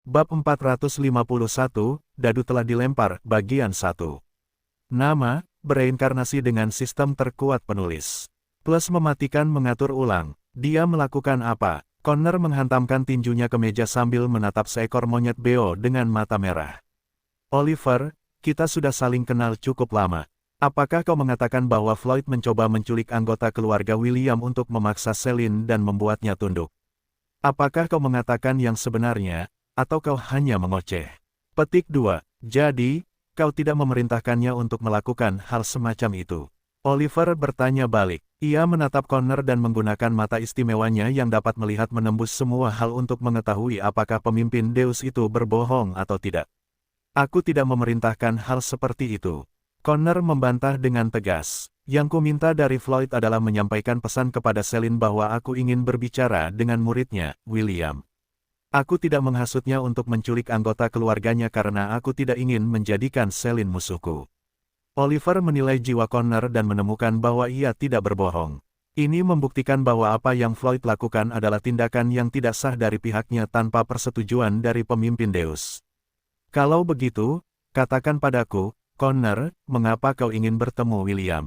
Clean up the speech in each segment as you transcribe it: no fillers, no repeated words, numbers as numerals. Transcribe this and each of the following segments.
Bab 451, Dadu telah dilempar, bagian 1. Nama, bereinkarnasi dengan sistem terkuat penulis. Plus mematikan mengatur ulang. Dia melakukan apa? Connor menghantamkan tinjunya ke meja sambil menatap seekor monyet beo dengan mata merah. Oliver, kita sudah saling kenal cukup lama. Apakah kau mengatakan bahwa Floyd mencoba menculik anggota keluarga William untuk memaksa Celine dan membuatnya tunduk? Apakah kau mengatakan yang sebenarnya, atau kau hanya mengoceh? Petik 2. Jadi, kau tidak memerintahkannya untuk melakukan hal semacam itu. Oliver bertanya balik. Ia menatap Connor dan menggunakan mata istimewanya yang dapat melihat menembus semua hal untuk mengetahui apakah pemimpin Deus itu berbohong atau tidak. Aku tidak memerintahkan hal seperti itu. Connor membantah dengan tegas. Yang kuminta dari Floyd adalah menyampaikan pesan kepada Celine bahwa aku ingin berbicara dengan muridnya, William. Aku tidak menghasutnya untuk menculik anggota keluarganya karena aku tidak ingin menjadikan Celine musuhku. Oliver menilai jiwa Connor dan menemukan bahwa ia tidak berbohong. Ini membuktikan bahwa apa yang Floyd lakukan adalah tindakan yang tidak sah dari pihaknya tanpa persetujuan dari pemimpin Deus. Kalau begitu, katakan padaku, Connor, mengapa kau ingin bertemu William?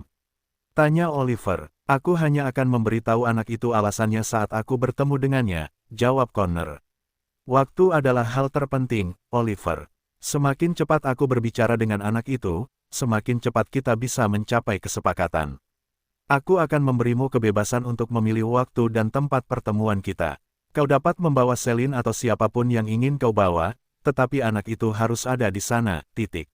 Tanya Oliver. Aku hanya akan memberitahu anak itu alasannya saat aku bertemu dengannya, jawab Connor. Waktu adalah hal terpenting, Oliver. Semakin cepat aku berbicara dengan anak itu, semakin cepat kita bisa mencapai kesepakatan. Aku akan memberimu kebebasan untuk memilih waktu dan tempat pertemuan kita. Kau dapat membawa Celine atau siapapun yang ingin kau bawa, tetapi anak itu harus ada di sana, titik.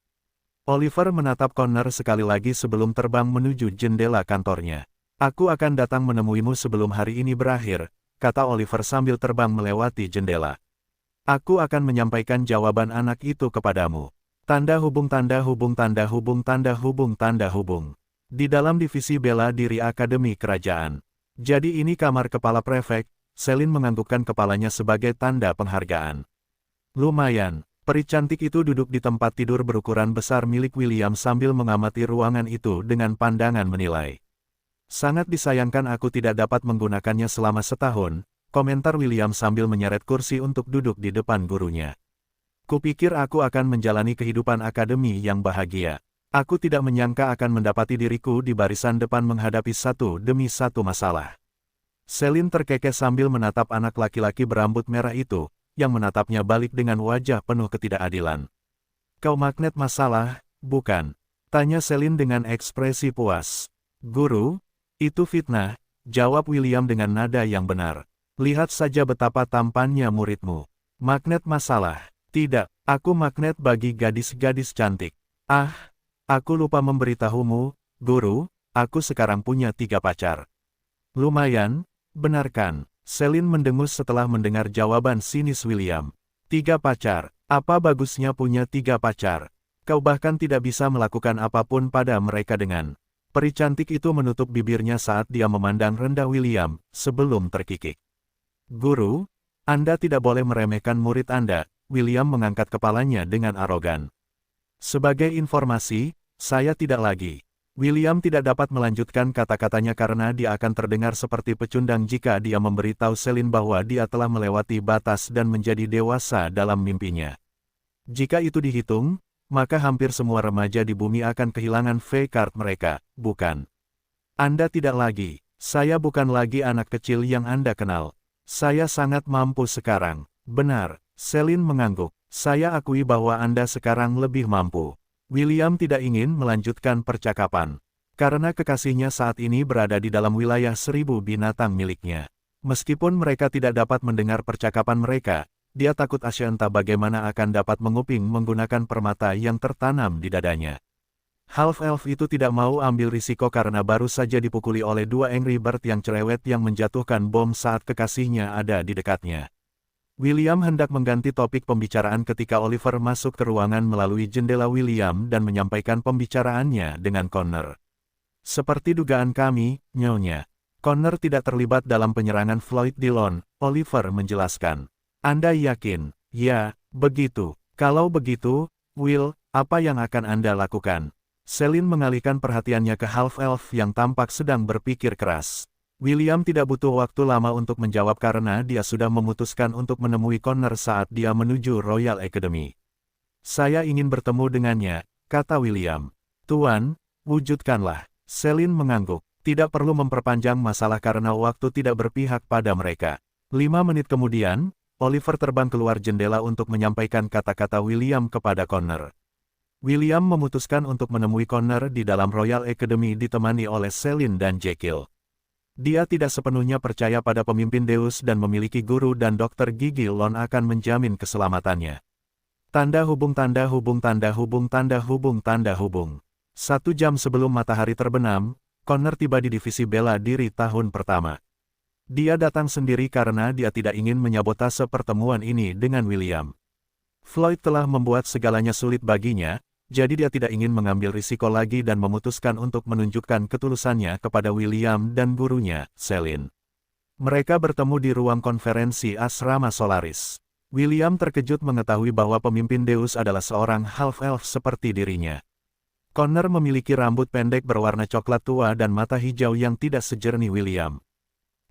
Oliver menatap Connor sekali lagi sebelum terbang menuju jendela kantornya. Aku akan datang menemuimu sebelum hari ini berakhir, kata Oliver sambil terbang melewati jendela. Aku akan menyampaikan jawaban anak itu kepadamu. Tanda hubung tanda hubung tanda hubung tanda hubung tanda hubung. Di dalam divisi bela diri Akademi Kerajaan. Jadi ini kamar kepala prefek, Celine menganggukkan kepalanya sebagai tanda penghargaan. Lumayan, peri cantik itu duduk di tempat tidur berukuran besar milik William sambil mengamati ruangan itu dengan pandangan menilai. Sangat disayangkan aku tidak dapat menggunakannya selama setahun, komentar William sambil menyeret kursi untuk duduk di depan gurunya. Kupikir aku akan menjalani kehidupan akademi yang bahagia. Aku tidak menyangka akan mendapati diriku di barisan depan menghadapi satu demi satu masalah. Celine terkekeh sambil menatap anak laki-laki berambut merah itu, yang menatapnya balik dengan wajah penuh ketidakadilan. Kau magnet masalah, bukan? Tanya Celine dengan ekspresi puas. Guru, itu fitnah, jawab William dengan nada yang benar. Lihat saja betapa tampannya muridmu. Magnet masalah. Tidak, aku magnet bagi gadis-gadis cantik. Ah, aku lupa memberitahumu, guru, aku sekarang punya 3 pacar. Lumayan, benar kan? Celine mendengus setelah mendengar jawaban sinis William. 3 pacar, apa bagusnya punya 3 pacar? Kau bahkan tidak bisa melakukan apapun pada mereka dengan. Peri cantik itu menutup bibirnya saat dia memandang rendah William, sebelum terkikik. Guru, Anda tidak boleh meremehkan murid Anda, William mengangkat kepalanya dengan arogan. Sebagai informasi, saya tidak lagi. William tidak dapat melanjutkan kata-katanya karena dia akan terdengar seperti pecundang jika dia memberitahu Celine bahwa dia telah melewati batas dan menjadi dewasa dalam mimpinya. Jika itu dihitung, maka hampir semua remaja di bumi akan kehilangan V-card mereka, bukan? Anda tidak lagi. Saya bukan lagi anak kecil yang Anda kenal. Saya sangat mampu sekarang. Benar, Celine mengangguk. Saya akui bahwa Anda sekarang lebih mampu. William tidak ingin melanjutkan percakapan. Karena kekasihnya saat ini berada di dalam wilayah 1000 binatang miliknya. Meskipun mereka tidak dapat mendengar percakapan mereka, dia takut Ashanti bagaimana akan dapat menguping menggunakan permata yang tertanam di dadanya. Half-elf itu tidak mau ambil risiko karena baru saja dipukuli oleh 2 Angry Bird yang cerewet yang menjatuhkan bom saat kekasihnya ada di dekatnya. William hendak mengganti topik pembicaraan ketika Oliver masuk ke ruangan melalui jendela William dan menyampaikan pembicaraannya dengan Connor. Seperti dugaan kami, Nyonya. Connor tidak terlibat dalam penyerangan Floyd Dillon, Oliver menjelaskan. Anda yakin? Ya, begitu. Kalau begitu, Will, apa yang akan Anda lakukan? Celine mengalihkan perhatiannya ke half-elf yang tampak sedang berpikir keras. William tidak butuh waktu lama untuk menjawab karena dia sudah memutuskan untuk menemui Connor saat dia menuju Royal Academy. Saya ingin bertemu dengannya, kata William. Tuan, wujudkanlah. Celine mengangguk. Tidak perlu memperpanjang masalah karena waktu tidak berpihak pada mereka. 5 menit kemudian, Oliver terbang keluar jendela untuk menyampaikan kata-kata William kepada Connor. William memutuskan untuk menemui Connor di dalam Royal Academy ditemani oleh Celine dan Jekyll. Dia tidak sepenuhnya percaya pada pemimpin Deus dan memiliki guru dan dokter gigi Lon akan menjamin keselamatannya. Tanda hubung tanda hubung tanda hubung tanda hubung tanda hubung. 1 jam sebelum matahari terbenam, Connor tiba di divisi bela diri tahun pertama. Dia datang sendiri karena dia tidak ingin menyabotase pertemuan ini dengan William. Floyd telah membuat segalanya sulit baginya, jadi dia tidak ingin mengambil risiko lagi dan memutuskan untuk menunjukkan ketulusannya kepada William dan gurunya, Celine. Mereka bertemu di ruang konferensi asrama Solaris. William terkejut mengetahui bahwa pemimpin Deus adalah seorang half-elf seperti dirinya. Connor memiliki rambut pendek berwarna coklat tua dan mata hijau yang tidak sejernih William.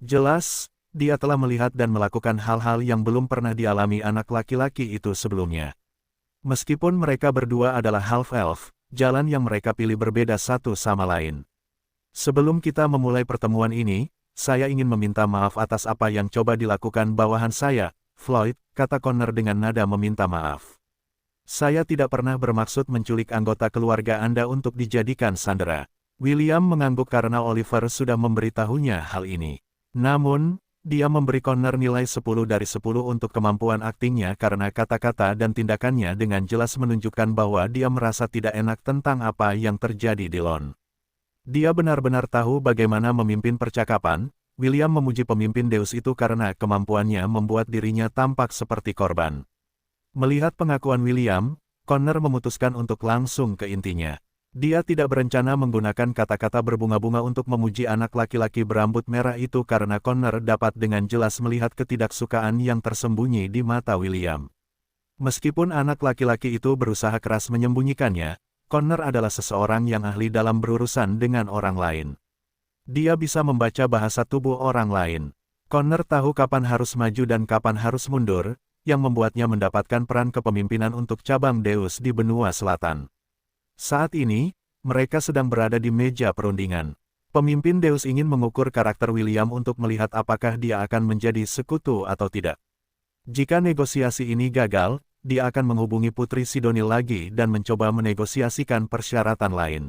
Jelas, dia telah melihat dan melakukan hal-hal yang belum pernah dialami anak laki-laki itu sebelumnya. Meskipun mereka berdua adalah half-elf, jalan yang mereka pilih berbeda satu sama lain. Sebelum kita memulai pertemuan ini, saya ingin meminta maaf atas apa yang coba dilakukan bawahan saya, Floyd, kata Connor dengan nada meminta maaf. Saya tidak pernah bermaksud menculik anggota keluarga Anda untuk dijadikan sandera. William mengangguk karena Oliver sudah memberitahunya hal ini. Namun, dia memberi Connor nilai 10 dari 10 untuk kemampuan aktingnya karena kata-kata dan tindakannya dengan jelas menunjukkan bahwa dia merasa tidak enak tentang apa yang terjadi di Lon. Dia benar-benar tahu bagaimana memimpin percakapan. William memuji pemimpin Deus itu karena kemampuannya membuat dirinya tampak seperti korban. Melihat pengakuan William, Connor memutuskan untuk langsung ke intinya. Dia tidak berencana menggunakan kata-kata berbunga-bunga untuk memuji anak laki-laki berambut merah itu karena Connor dapat dengan jelas melihat ketidaksukaan yang tersembunyi di mata William. Meskipun anak laki-laki itu berusaha keras menyembunyikannya, Connor adalah seseorang yang ahli dalam berurusan dengan orang lain. Dia bisa membaca bahasa tubuh orang lain. Connor tahu kapan harus maju dan kapan harus mundur, yang membuatnya mendapatkan peran kepemimpinan untuk cabang Deus di benua selatan. Saat ini, mereka sedang berada di meja perundingan. Pemimpin Deus ingin mengukur karakter William untuk melihat apakah dia akan menjadi sekutu atau tidak. Jika negosiasi ini gagal, dia akan menghubungi Putri Sidoni lagi dan mencoba menegosiasikan persyaratan lain.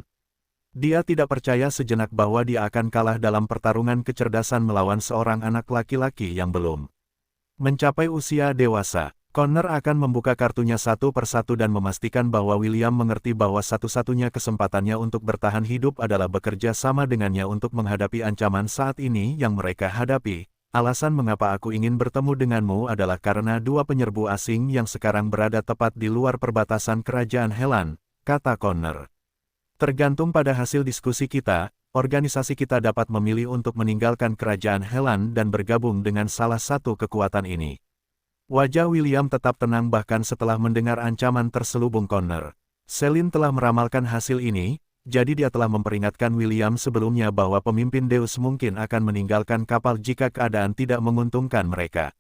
Dia tidak percaya sejenak bahwa dia akan kalah dalam pertarungan kecerdasan melawan seorang anak laki-laki yang belum mencapai usia dewasa. Connor akan membuka kartunya satu persatu dan memastikan bahwa William mengerti bahwa satu-satunya kesempatannya untuk bertahan hidup adalah bekerja sama dengannya untuk menghadapi ancaman saat ini yang mereka hadapi. Alasan mengapa aku ingin bertemu denganmu adalah karena 2 penyerbu asing yang sekarang berada tepat di luar perbatasan kerajaan Helan, kata Connor. Tergantung pada hasil diskusi kita, organisasi kita dapat memilih untuk meninggalkan kerajaan Helan dan bergabung dengan salah satu kekuatan ini. Wajah William tetap tenang bahkan setelah mendengar ancaman terselubung Connor. Celine telah meramalkan hasil ini, jadi dia telah memperingatkan William sebelumnya bahwa pemimpin Deus mungkin akan meninggalkan kapal jika keadaan tidak menguntungkan mereka.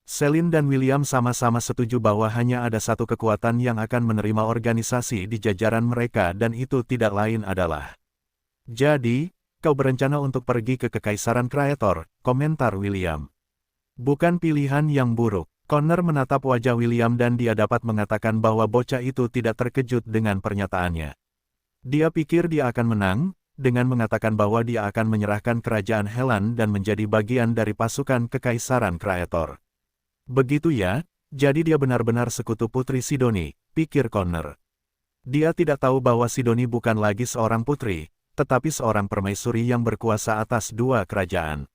Celine dan William sama-sama setuju bahwa hanya ada satu kekuatan yang akan menerima organisasi di jajaran mereka dan itu tidak lain adalah. Jadi, kau berencana untuk pergi ke Kekaisaran Kreator, komentar William. Bukan pilihan yang buruk. Connor menatap wajah William dan dia dapat mengatakan bahwa bocah itu tidak terkejut dengan pernyataannya. Dia pikir dia akan menang, dengan mengatakan bahwa dia akan menyerahkan kerajaan Helan dan menjadi bagian dari pasukan Kekaisaran Kreator. Begitu ya, jadi dia benar-benar sekutu Putri Sidoni, pikir Connor. Dia tidak tahu bahwa Sidoni bukan lagi seorang putri, tetapi seorang permaisuri yang berkuasa atas 2 kerajaan.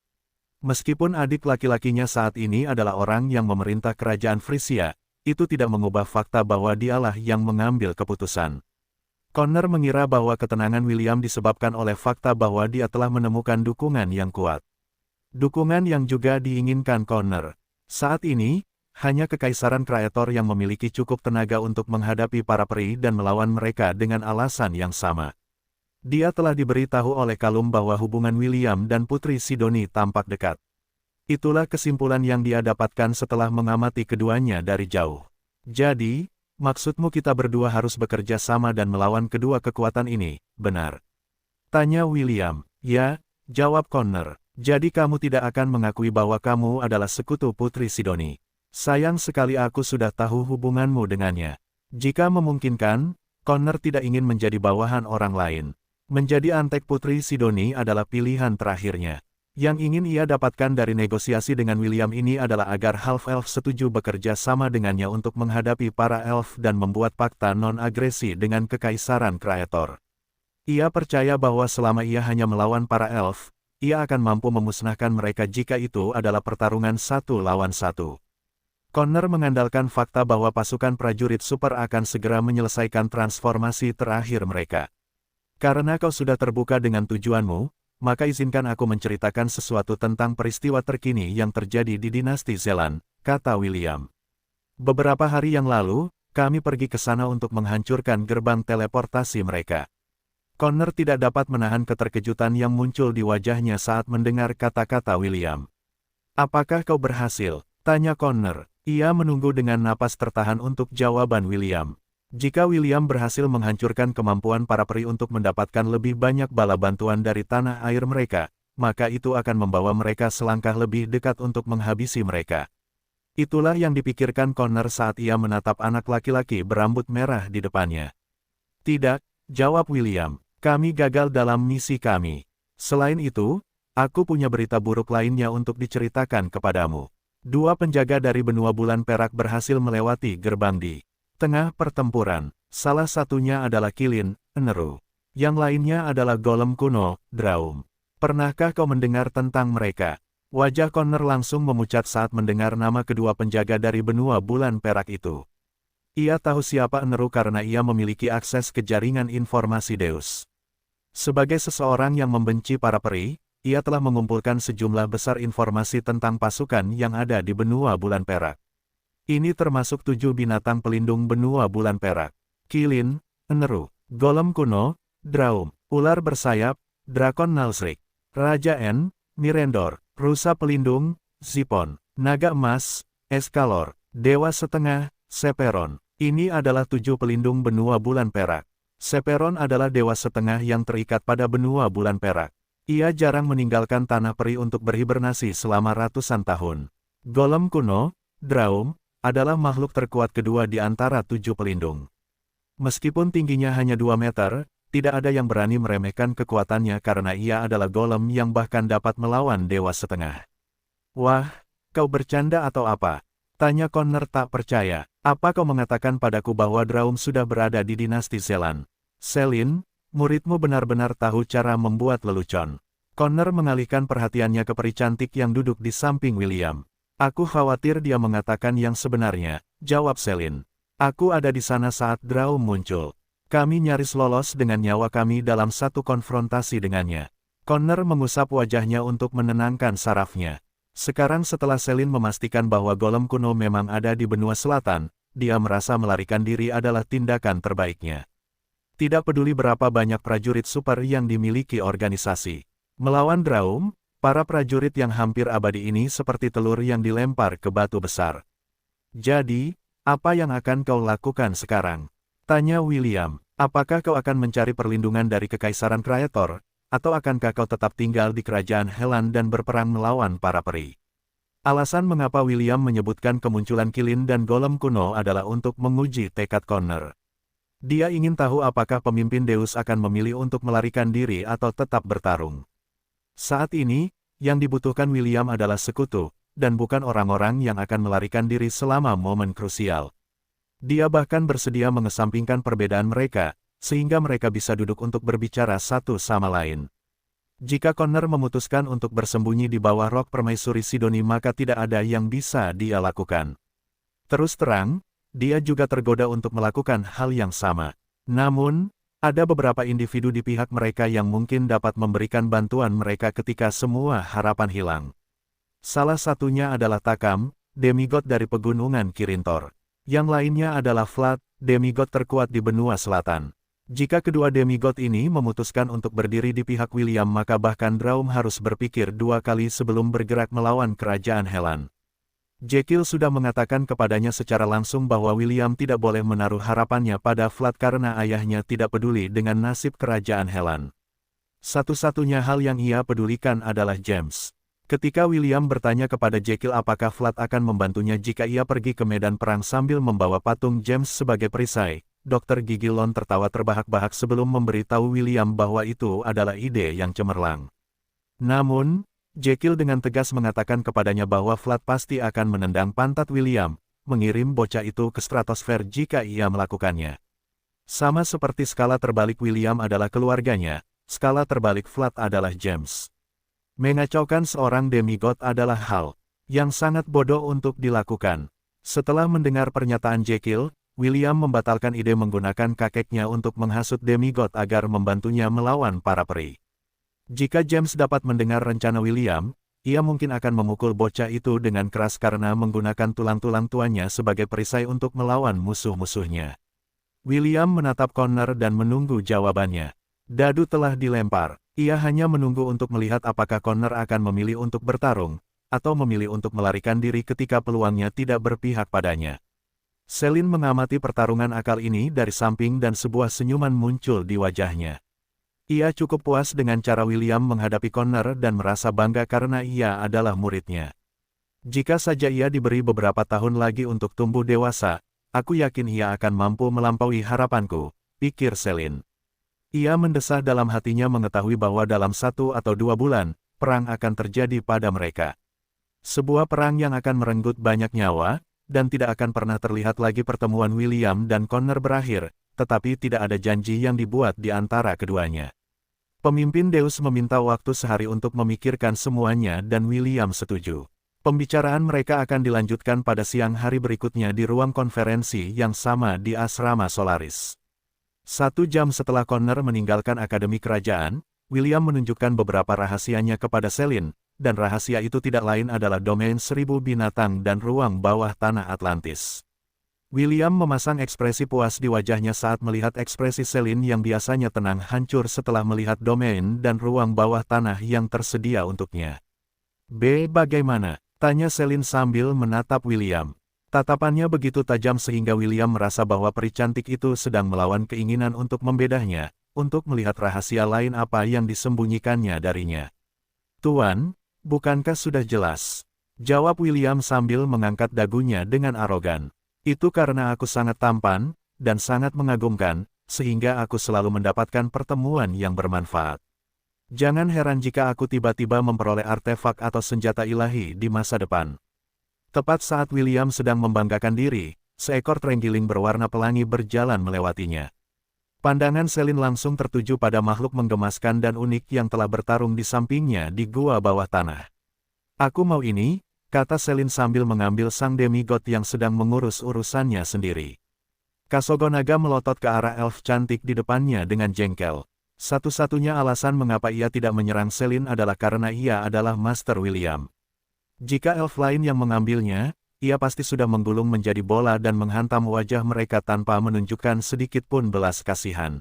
Meskipun adik laki-lakinya saat ini adalah orang yang memerintah kerajaan Frisia, itu tidak mengubah fakta bahwa dialah yang mengambil keputusan. Connor mengira bahwa ketenangan William disebabkan oleh fakta bahwa dia telah menemukan dukungan yang kuat. Dukungan yang juga diinginkan Connor. Saat ini, hanya Kekaisaran Kreator yang memiliki cukup tenaga untuk menghadapi para peri dan melawan mereka dengan alasan yang sama. Dia telah diberitahu oleh Kalum bahwa hubungan William dan Putri Sidoni tampak dekat. Itulah kesimpulan yang dia dapatkan setelah mengamati keduanya dari jauh. Jadi, maksudmu kita berdua harus bekerja sama dan melawan kedua kekuatan ini, benar? Tanya William. Ya, jawab Connor. Jadi kamu tidak akan mengakui bahwa kamu adalah sekutu Putri Sidoni. Sayang sekali aku sudah tahu hubunganmu dengannya. Jika memungkinkan, Connor tidak ingin menjadi bawahan orang lain. Menjadi antek Putri Sidoni adalah pilihan terakhirnya. Yang ingin ia dapatkan dari negosiasi dengan William ini adalah agar half-elf setuju bekerja sama dengannya untuk menghadapi para elf dan membuat fakta non-agresi dengan Kekaisaran Kreator. Ia percaya bahwa selama ia hanya melawan para elf, ia akan mampu memusnahkan mereka jika itu adalah pertarungan 1 lawan 1. Connor mengandalkan fakta bahwa pasukan prajurit super akan segera menyelesaikan transformasi terakhir mereka. Karena kau sudah terbuka dengan tujuanmu, maka izinkan aku menceritakan sesuatu tentang peristiwa terkini yang terjadi di dinasti Zelan, kata William. Beberapa hari yang lalu, kami pergi ke sana untuk menghancurkan gerbang teleportasi mereka. Connor tidak dapat menahan keterkejutan yang muncul di wajahnya saat mendengar kata-kata William. Apakah kau berhasil? Tanya Connor. Ia menunggu dengan napas tertahan untuk jawaban William. Jika William berhasil menghancurkan kemampuan para peri untuk mendapatkan lebih banyak bala bantuan dari tanah air mereka, maka itu akan membawa mereka selangkah lebih dekat untuk menghabisi mereka. Itulah yang dipikirkan Connor saat ia menatap anak laki-laki berambut merah di depannya. Tidak, jawab William. Kami gagal dalam misi kami. Selain itu, aku punya berita buruk lainnya untuk diceritakan kepadamu. 2 penjaga dari benua bulan perak berhasil melewati gerbang di tengah pertempuran. Salah satunya adalah Kilin, Eneru. Yang lainnya adalah golem kuno, Draum. Pernahkah kau mendengar tentang mereka? Wajah Connor langsung memucat saat mendengar nama kedua penjaga dari benua bulan perak itu. Ia tahu siapa Eneru karena ia memiliki akses ke jaringan informasi Deus. Sebagai seseorang yang membenci para peri, ia telah mengumpulkan sejumlah besar informasi tentang pasukan yang ada di benua bulan perak. Ini termasuk 7 binatang pelindung benua bulan perak. Kilin, Eneru, golem kuno, Draum, ular bersayap, drakon Nalsrik, Raja En, Mirendor, rusa pelindung, Zipon, naga emas, Eskalor, dewa setengah, Seperon. Ini adalah 7 pelindung benua bulan perak. Seperon adalah dewa setengah yang terikat pada benua bulan perak. Ia jarang meninggalkan tanah peri untuk berhibernasi selama ratusan tahun. Golem kuno, Draum, adalah makhluk terkuat kedua di antara 7 pelindung. Meskipun tingginya hanya 2 meter, tidak ada yang berani meremehkan kekuatannya karena ia adalah golem yang bahkan dapat melawan dewa setengah. Wah, kau bercanda atau apa? Tanya Connor tak percaya. Apa kau mengatakan padaku bahwa Draum sudah berada di dinasti Zelan? Selin, muridmu benar-benar tahu cara membuat lelucon. Connor mengalihkan perhatiannya ke peri cantik yang duduk di samping William. Aku khawatir dia mengatakan yang sebenarnya, jawab Selin. Aku ada di sana saat Draum muncul. Kami nyaris lolos dengan nyawa kami dalam satu konfrontasi dengannya. Connor mengusap wajahnya untuk menenangkan sarafnya. Sekarang setelah Selin memastikan bahwa golem kuno memang ada di benua selatan, dia merasa melarikan diri adalah tindakan terbaiknya. Tidak peduli berapa banyak prajurit super yang dimiliki organisasi. Melawan Draum, para prajurit yang hampir abadi ini seperti telur yang dilempar ke batu besar. Jadi, apa yang akan kau lakukan sekarang? Tanya William. Apakah kau akan mencari perlindungan dari Kekaisaran Kreator, atau akankah kau tetap tinggal di kerajaan Helan dan berperang melawan para peri? Alasan mengapa William menyebutkan kemunculan Kilin dan golem kuno adalah untuk menguji tekad Connor. Dia ingin tahu apakah pemimpin Deus akan memilih untuk melarikan diri atau tetap bertarung. Saat ini, yang dibutuhkan William adalah sekutu, dan bukan orang-orang yang akan melarikan diri selama momen krusial. Dia bahkan bersedia mengesampingkan perbedaan mereka, sehingga mereka bisa duduk untuk berbicara satu sama lain. Jika Connor memutuskan untuk bersembunyi di bawah rok permaisuri Sidoni maka tidak ada yang bisa dia lakukan. Terus terang, dia juga tergoda untuk melakukan hal yang sama. Namun, ada beberapa individu di pihak mereka yang mungkin dapat memberikan bantuan mereka ketika semua harapan hilang. Salah satunya adalah Takam, demigod dari pegunungan Kirintor. Yang lainnya adalah Vlad, demigod terkuat di benua selatan. Jika kedua demigod ini memutuskan untuk berdiri di pihak William, maka bahkan Draum harus berpikir dua kali sebelum bergerak melawan kerajaan Helan. Jekyll sudah mengatakan kepadanya secara langsung bahwa William tidak boleh menaruh harapannya pada Vlad karena ayahnya tidak peduli dengan nasib kerajaan Helan. Satu-satunya hal yang ia pedulikan adalah James. Ketika William bertanya kepada Jekyll apakah Vlad akan membantunya jika ia pergi ke medan perang sambil membawa patung James sebagai perisai, Dr. Gigilon tertawa terbahak-bahak sebelum memberitahu William bahwa itu adalah ide yang cemerlang. Namun, Jekyll dengan tegas mengatakan kepadanya bahwa Vlad pasti akan menendang pantat William, mengirim bocah itu ke stratosfer jika ia melakukannya. Sama seperti skala terbalik William adalah keluarganya, skala terbalik Vlad adalah James. Mengacaukan seorang demigod adalah hal yang sangat bodoh untuk dilakukan. Setelah mendengar pernyataan Jekyll, William membatalkan ide menggunakan kakeknya untuk menghasut demigod agar membantunya melawan para peri. Jika James dapat mendengar rencana William, ia mungkin akan memukul bocah itu dengan keras karena menggunakan tulang-tulang tuanya sebagai perisai untuk melawan musuh-musuhnya. William menatap Connor dan menunggu jawabannya. Dadu telah dilempar. Ia hanya menunggu untuk melihat apakah Connor akan memilih untuk bertarung, atau memilih untuk melarikan diri ketika peluangnya tidak berpihak padanya. Celine mengamati pertarungan akal ini dari samping dan sebuah senyuman muncul di wajahnya. Ia cukup puas dengan cara William menghadapi Connor dan merasa bangga karena ia adalah muridnya. Jika saja ia diberi beberapa tahun lagi untuk tumbuh dewasa, aku yakin ia akan mampu melampaui harapanku, pikir Celine. Ia mendesah dalam hatinya mengetahui bahwa dalam 1 atau 2 bulan, perang akan terjadi pada mereka. Sebuah perang yang akan merenggut banyak nyawa, dan tidak akan pernah terlihat lagi pertemuan William dan Connor berakhir, tetapi tidak ada janji yang dibuat di antara keduanya. Pemimpin Deus meminta waktu sehari untuk memikirkan semuanya dan William setuju. Pembicaraan mereka akan dilanjutkan pada siang hari berikutnya di ruang konferensi yang sama di asrama Solaris. 1 jam setelah Connor meninggalkan Akademi Kerajaan, William menunjukkan beberapa rahasianya kepada Celine, dan rahasia itu tidak lain adalah domain 1000 binatang dan ruang bawah tanah Atlantis. William memasang ekspresi puas di wajahnya saat melihat ekspresi Celine yang biasanya tenang hancur setelah melihat domain dan ruang bawah tanah yang tersedia untuknya. Bagaimana? Tanya Celine sambil menatap William. Tatapannya begitu tajam sehingga William merasa bahwa peri cantik itu sedang melawan keinginan untuk membedahnya, untuk melihat rahasia lain apa yang disembunyikannya darinya. Tuan, bukankah sudah jelas? Jawab William sambil mengangkat dagunya dengan arogan. Itu karena aku sangat tampan, dan sangat mengagumkan, sehingga aku selalu mendapatkan pertemuan yang bermanfaat. Jangan heran jika aku tiba-tiba memperoleh artefak atau senjata ilahi di masa depan. Tepat saat William sedang membanggakan diri, seekor terenggiling berwarna pelangi berjalan melewatinya. Pandangan Celine langsung tertuju pada makhluk menggemaskan dan unik yang telah bertarung di sampingnya di gua bawah tanah. Aku mau ini, kata Celine sambil mengambil sang demigod yang sedang mengurus urusannya sendiri. Kasogonaga melotot ke arah elf cantik di depannya dengan jengkel. Satu-satunya alasan mengapa ia tidak menyerang Celine adalah karena ia adalah Master William. Jika elf lain yang mengambilnya, ia pasti sudah menggulung menjadi bola dan menghantam wajah mereka tanpa menunjukkan sedikit pun belas kasihan.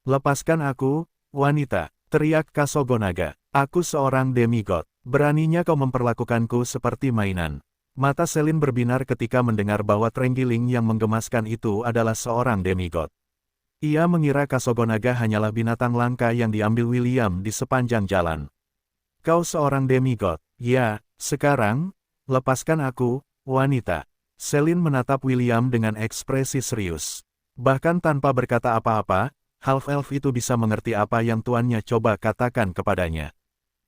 Lepaskan aku, wanita, teriak Kasogonaga. Aku seorang demigod. Beraninya kau memperlakukanku seperti mainan. Mata Celine berbinar ketika mendengar bahwa terenggiling yang menggemaskan itu adalah seorang demigod. Ia mengira Kasogonaga hanyalah binatang langka yang diambil William di sepanjang jalan. Kau seorang demigod, ya, sekarang, lepaskan aku, wanita. Celine menatap William dengan ekspresi serius. Bahkan tanpa berkata apa-apa, half-elf itu bisa mengerti apa yang tuannya coba katakan kepadanya.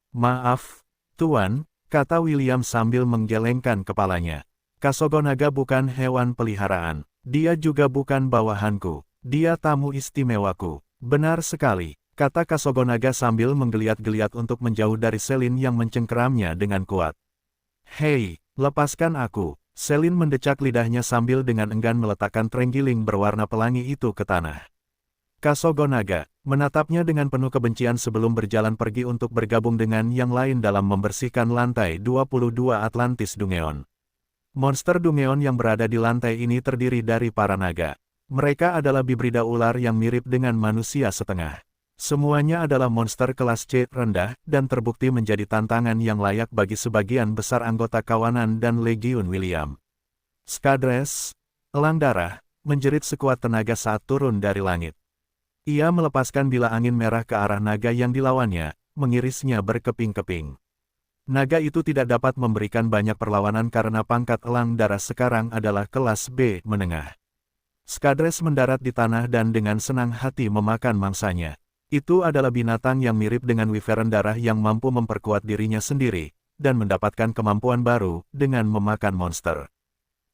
Maaf, Tuan, kata William sambil menggelengkan kepalanya. Kasogonaga bukan hewan peliharaan. Dia juga bukan bawahanku. Dia tamu istimewaku. Benar sekali, kata Kasogonaga sambil menggeliat-geliat untuk menjauh dari Celine yang mencengkeramnya dengan kuat. Hei, lepaskan aku. Celine mendecak lidahnya sambil dengan enggan meletakkan terenggiling berwarna pelangi itu ke tanah. Kasogonaga menatapnya dengan penuh kebencian sebelum berjalan pergi untuk bergabung dengan yang lain dalam membersihkan lantai 22 Atlantis Dungeon. Monster Dungeon yang berada di lantai ini terdiri dari para naga. Mereka adalah hibrida ular yang mirip dengan manusia setengah. Semuanya adalah monster kelas C rendah dan terbukti menjadi tantangan yang layak bagi sebagian besar anggota kawanan dan Legiun William. Skadres, elang darah, menjerit sekuat tenaga saat turun dari langit. Ia melepaskan bilah angin merah ke arah naga yang dilawannya, mengirisnya berkeping-keping. Naga itu tidak dapat memberikan banyak perlawanan karena pangkat elang darah sekarang adalah kelas B menengah. Skadres mendarat di tanah dan dengan senang hati memakan mangsanya. Itu adalah binatang yang mirip dengan wyvern darah yang mampu memperkuat dirinya sendiri, dan mendapatkan kemampuan baru dengan memakan monster.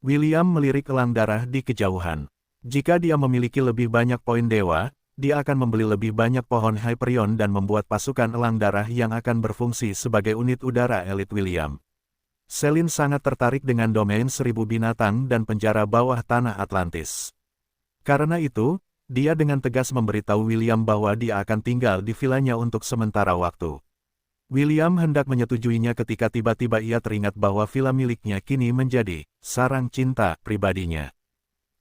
William melirik elang darah di kejauhan. Jika dia memiliki lebih banyak poin dewa, dia akan membeli lebih banyak pohon Hyperion dan membuat pasukan elang darah yang akan berfungsi sebagai unit udara elit William. Selin sangat tertarik dengan domain 1000 binatang dan penjara bawah tanah Atlantis. Karena itu, dia dengan tegas memberitahu William bahwa dia akan tinggal di vilanya untuk sementara waktu. William hendak menyetujuinya ketika tiba-tiba ia teringat bahwa villa miliknya kini menjadi sarang cinta pribadinya.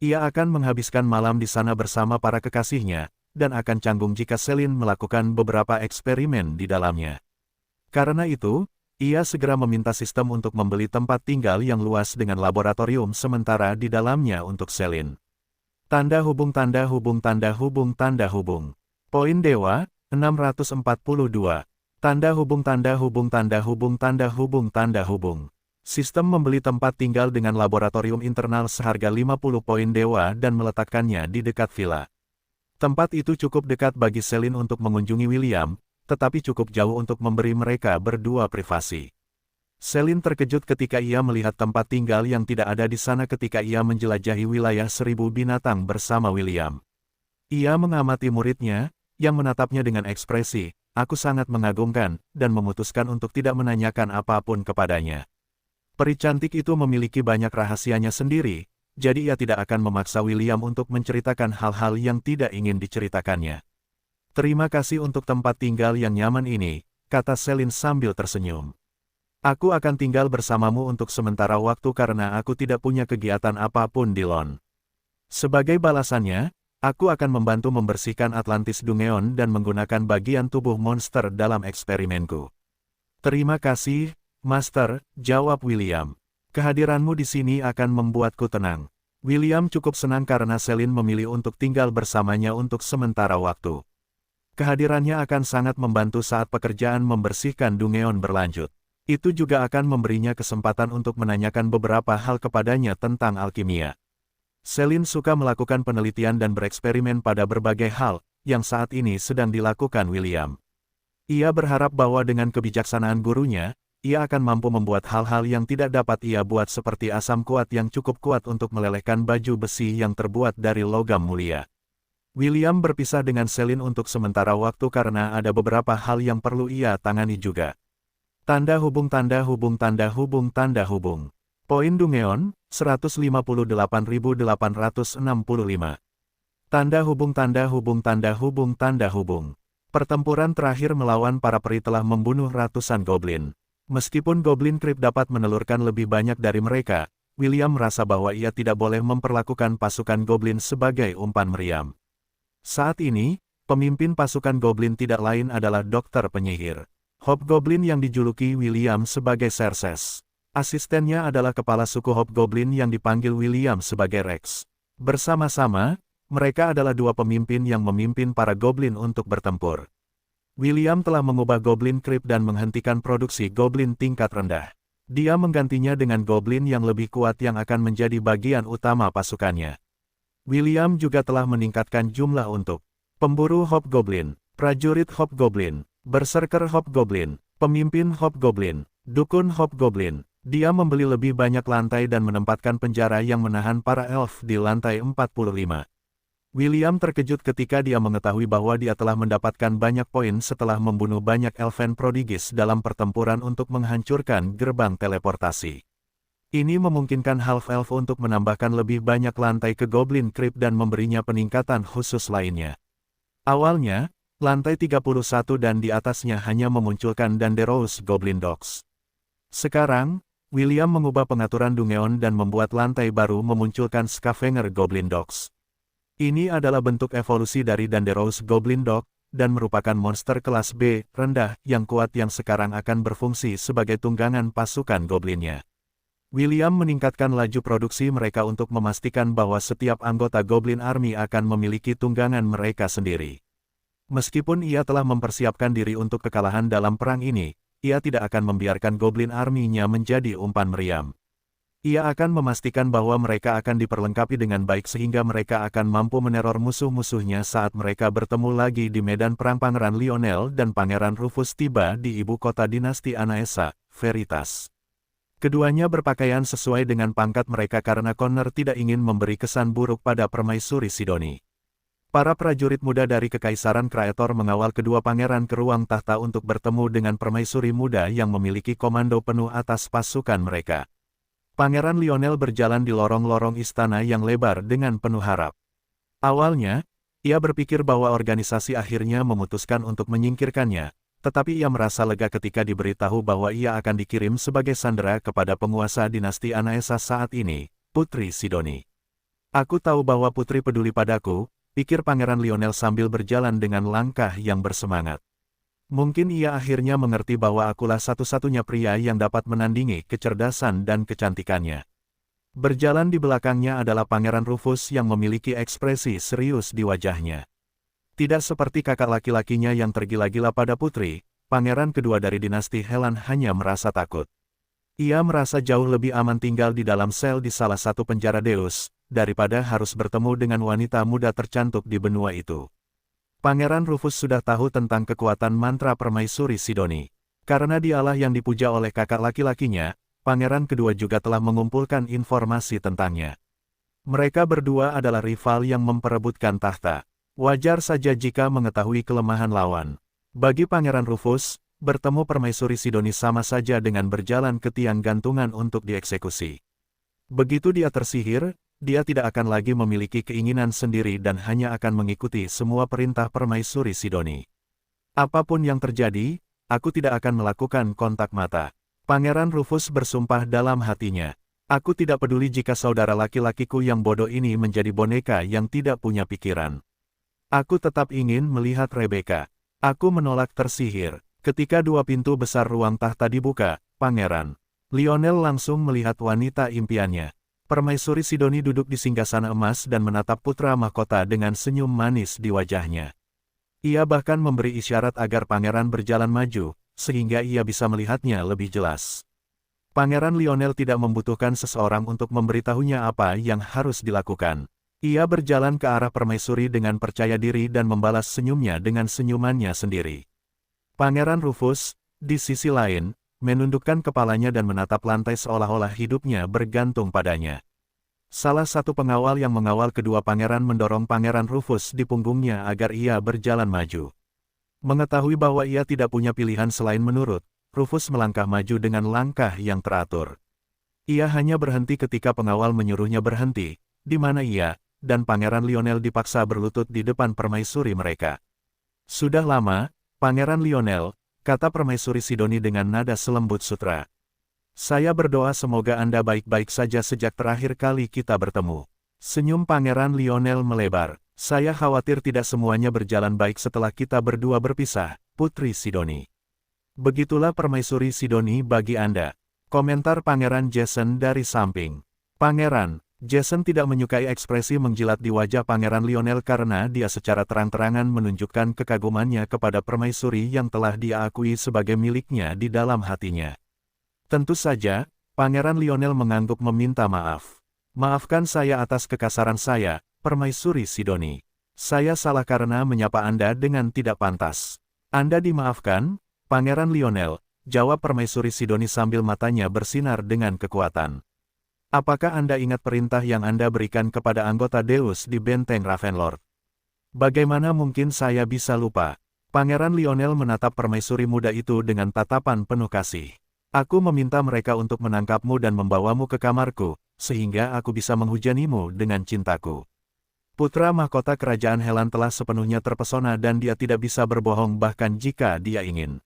Ia akan menghabiskan malam di sana bersama para kekasihnya, dan akan canggung jika Selin melakukan beberapa eksperimen di dalamnya. Karena itu, ia segera meminta sistem untuk membeli tempat tinggal yang luas dengan laboratorium sementara di dalamnya untuk Selin. Tanda hubung tanda hubung tanda hubung tanda hubung. Poin dewa, 642. Tanda hubung tanda hubung tanda hubung tanda hubung tanda hubung. Sistem membeli tempat tinggal dengan laboratorium internal seharga 50 poin dewa dan meletakkannya di dekat villa. Tempat itu cukup dekat bagi Selin untuk mengunjungi William, tetapi cukup jauh untuk memberi mereka berdua privasi. Selin terkejut ketika ia melihat tempat tinggal yang tidak ada di sana ketika ia menjelajahi wilayah 1000 binatang bersama William. Ia mengamati muridnya, yang menatapnya dengan ekspresi, "Aku sangat mengagumkan," dan memutuskan untuk tidak menanyakan apapun kepadanya. Peri cantik itu memiliki banyak rahasianya sendiri, jadi ia tidak akan memaksa William untuk menceritakan hal-hal yang tidak ingin diceritakannya. "Terima kasih untuk tempat tinggal yang nyaman ini," kata Selin sambil tersenyum. "Aku akan tinggal bersamamu untuk sementara waktu karena aku tidak punya kegiatan apapun di Lon. Sebagai balasannya, aku akan membantu membersihkan Atlantis Dungeon dan menggunakan bagian tubuh monster dalam eksperimenku." "Terima kasih, Master," jawab William. "Kehadiranmu di sini akan membuatku tenang." William cukup senang karena Selin memilih untuk tinggal bersamanya untuk sementara waktu. Kehadirannya akan sangat membantu saat pekerjaan membersihkan Dungeon berlanjut. Itu juga akan memberinya kesempatan untuk menanyakan beberapa hal kepadanya tentang alkimia. Selin suka melakukan penelitian dan bereksperimen pada berbagai hal, yang saat ini sedang dilakukan William. Ia berharap bahwa dengan kebijaksanaan gurunya, ia akan mampu membuat hal-hal yang tidak dapat ia buat seperti asam kuat yang cukup kuat untuk melelehkan baju besi yang terbuat dari logam mulia. William berpisah dengan Selin untuk sementara waktu karena ada beberapa hal yang perlu ia tangani juga. Tanda hubung tanda hubung tanda hubung tanda hubung. Poin Dungeon, 158.865. Tanda hubung tanda hubung tanda hubung tanda hubung. Pertempuran terakhir melawan para peri telah membunuh ratusan goblin. Meskipun Goblin Crypt dapat menelurkan lebih banyak dari mereka, William merasa bahwa ia tidak boleh memperlakukan pasukan goblin sebagai umpan meriam. Saat ini, pemimpin pasukan goblin tidak lain adalah dokter penyihir Hobgoblin yang dijuluki William sebagai Xerxes. Asistennya adalah kepala suku Hobgoblin yang dipanggil William sebagai Rex. Bersama-sama, mereka adalah dua pemimpin yang memimpin para goblin untuk bertempur. William telah mengubah Goblin Crypt dan menghentikan produksi goblin tingkat rendah. Dia menggantinya dengan goblin yang lebih kuat yang akan menjadi bagian utama pasukannya. William juga telah meningkatkan jumlah untuk pemburu Hobgoblin, prajurit Hobgoblin, berserker Hobgoblin, pemimpin Hobgoblin, dukun Hobgoblin. Dia membeli lebih banyak lantai dan menempatkan penjara yang menahan para elf di lantai 45. William terkejut ketika dia mengetahui bahwa dia telah mendapatkan banyak poin setelah membunuh banyak elven prodigis dalam pertempuran untuk menghancurkan gerbang teleportasi. Ini memungkinkan half-elf untuk menambahkan lebih banyak lantai ke Goblin Crypt dan memberinya peningkatan khusus lainnya. Awalnya, lantai 31 dan di atasnya hanya memunculkan Danderos Goblin Docks. Sekarang, William mengubah pengaturan Dungeon dan membuat lantai baru memunculkan Scavenger Goblin Docks. Ini adalah bentuk evolusi dari Danderos Goblin Dog, dan merupakan monster kelas B, rendah, yang kuat yang sekarang akan berfungsi sebagai tunggangan pasukan goblinnya. William meningkatkan laju produksi mereka untuk memastikan bahwa setiap anggota Goblin Army akan memiliki tunggangan mereka sendiri. Meskipun ia telah mempersiapkan diri untuk kekalahan dalam perang ini, ia tidak akan membiarkan Goblin Army-nya menjadi umpan meriam. Ia akan memastikan bahwa mereka akan diperlengkapi dengan baik sehingga mereka akan mampu meneror musuh-musuhnya saat mereka bertemu lagi di medan perang. Pangeran Lionel dan Pangeran Rufus tiba di ibu kota dinasti Anaesa, Veritas. Keduanya berpakaian sesuai dengan pangkat mereka karena Connor tidak ingin memberi kesan buruk pada permaisuri Sidoni. Para prajurit muda dari Kekaisaran Kraetor mengawal kedua pangeran ke ruang tahta untuk bertemu dengan permaisuri muda yang memiliki komando penuh atas pasukan mereka. Pangeran Lionel berjalan di lorong-lorong istana yang lebar dengan penuh harap. Awalnya, ia berpikir bahwa organisasi akhirnya memutuskan untuk menyingkirkannya, tetapi ia merasa lega ketika diberitahu bahwa ia akan dikirim sebagai sandera kepada penguasa dinasti Anaesa saat ini, Putri Sidoni. Aku tahu bahwa Putri peduli padaku, pikir Pangeran Lionel sambil berjalan dengan langkah yang bersemangat. Mungkin ia akhirnya mengerti bahwa akulah satu-satunya pria yang dapat menandingi kecerdasan dan kecantikannya. Berjalan di belakangnya adalah Pangeran Rufus yang memiliki ekspresi serius di wajahnya. Tidak seperti kakak laki-lakinya yang tergila-gila pada Putri, pangeran kedua dari dinasti Helan hanya merasa takut. Ia merasa jauh lebih aman tinggal di dalam sel di salah satu penjara Deus, daripada harus bertemu dengan wanita muda tercantik di benua itu. Pangeran Rufus sudah tahu tentang kekuatan mantra permaisuri Sidoni. Karena dialah yang dipuja oleh kakak laki-lakinya, pangeran kedua juga telah mengumpulkan informasi tentangnya. Mereka berdua adalah rival yang memperebutkan tahta. Wajar saja jika mengetahui kelemahan lawan. Bagi Pangeran Rufus, bertemu permaisuri Sidoni sama saja dengan berjalan ke tiang gantungan untuk dieksekusi. Begitu dia tersihir, dia tidak akan lagi memiliki keinginan sendiri dan hanya akan mengikuti semua perintah permaisuri Sidoni. Apapun yang terjadi, aku tidak akan melakukan kontak mata. Pangeran Rufus bersumpah dalam hatinya. Aku tidak peduli jika saudara laki-lakiku yang bodoh ini menjadi boneka yang tidak punya pikiran. Aku tetap ingin melihat Rebecca. Aku menolak tersihir. Ketika dua pintu besar ruang tahta dibuka, Pangeran Lionel langsung melihat wanita impiannya. Permaisuri Sidoni duduk di singgasana emas dan menatap putra mahkota dengan senyum manis di wajahnya. Ia bahkan memberi isyarat agar pangeran berjalan maju, sehingga ia bisa melihatnya lebih jelas. Pangeran Lionel tidak membutuhkan seseorang untuk memberitahunya apa yang harus dilakukan. Ia berjalan ke arah permaisuri dengan percaya diri dan membalas senyumnya dengan senyumannya sendiri. Pangeran Rufus, di sisi lain, menundukkan kepalanya dan menatap lantai seolah-olah hidupnya bergantung padanya. Salah satu pengawal yang mengawal kedua pangeran mendorong Pangeran Rufus di punggungnya agar ia berjalan maju. Mengetahui bahwa ia tidak punya pilihan selain menurut, Rufus melangkah maju dengan langkah yang teratur. Ia hanya berhenti ketika pengawal menyuruhnya berhenti, di mana ia dan Pangeran Lionel dipaksa berlutut di depan permaisuri mereka. Sudah lama, Pangeran Lionel, kata permaisuri Sidoni dengan nada selembut sutra. Saya berdoa semoga Anda baik-baik saja sejak terakhir kali kita bertemu. Senyum Pangeran Lionel melebar. Saya khawatir tidak semuanya berjalan baik setelah kita berdua berpisah, Putri Sidoni. Begitulah permaisuri Sidoni bagi Anda. Komentar Pangeran Jason dari samping. Pangeran Jason tidak menyukai ekspresi menjilat di wajah Pangeran Lionel karena dia secara terang-terangan menunjukkan kekagumannya kepada permaisuri yang telah dia akui sebagai miliknya di dalam hatinya. Tentu saja, Pangeran Lionel mengangguk meminta maaf. Maafkan saya atas kekasaran saya, permaisuri Sidoni. Saya salah karena menyapa Anda dengan tidak pantas. Anda dimaafkan, Pangeran Lionel, jawab permaisuri Sidoni sambil matanya bersinar dengan kekuatan. Apakah Anda ingat perintah yang Anda berikan kepada anggota Deus di benteng Ravenlord? Bagaimana mungkin saya bisa lupa? Pangeran Lionel menatap permaisuri muda itu dengan tatapan penuh kasih. Aku meminta mereka untuk menangkapmu dan membawamu ke kamarku, sehingga aku bisa menghujanimu dengan cintaku. Putra mahkota kerajaan Helan telah sepenuhnya terpesona dan dia tidak bisa berbohong bahkan jika dia ingin.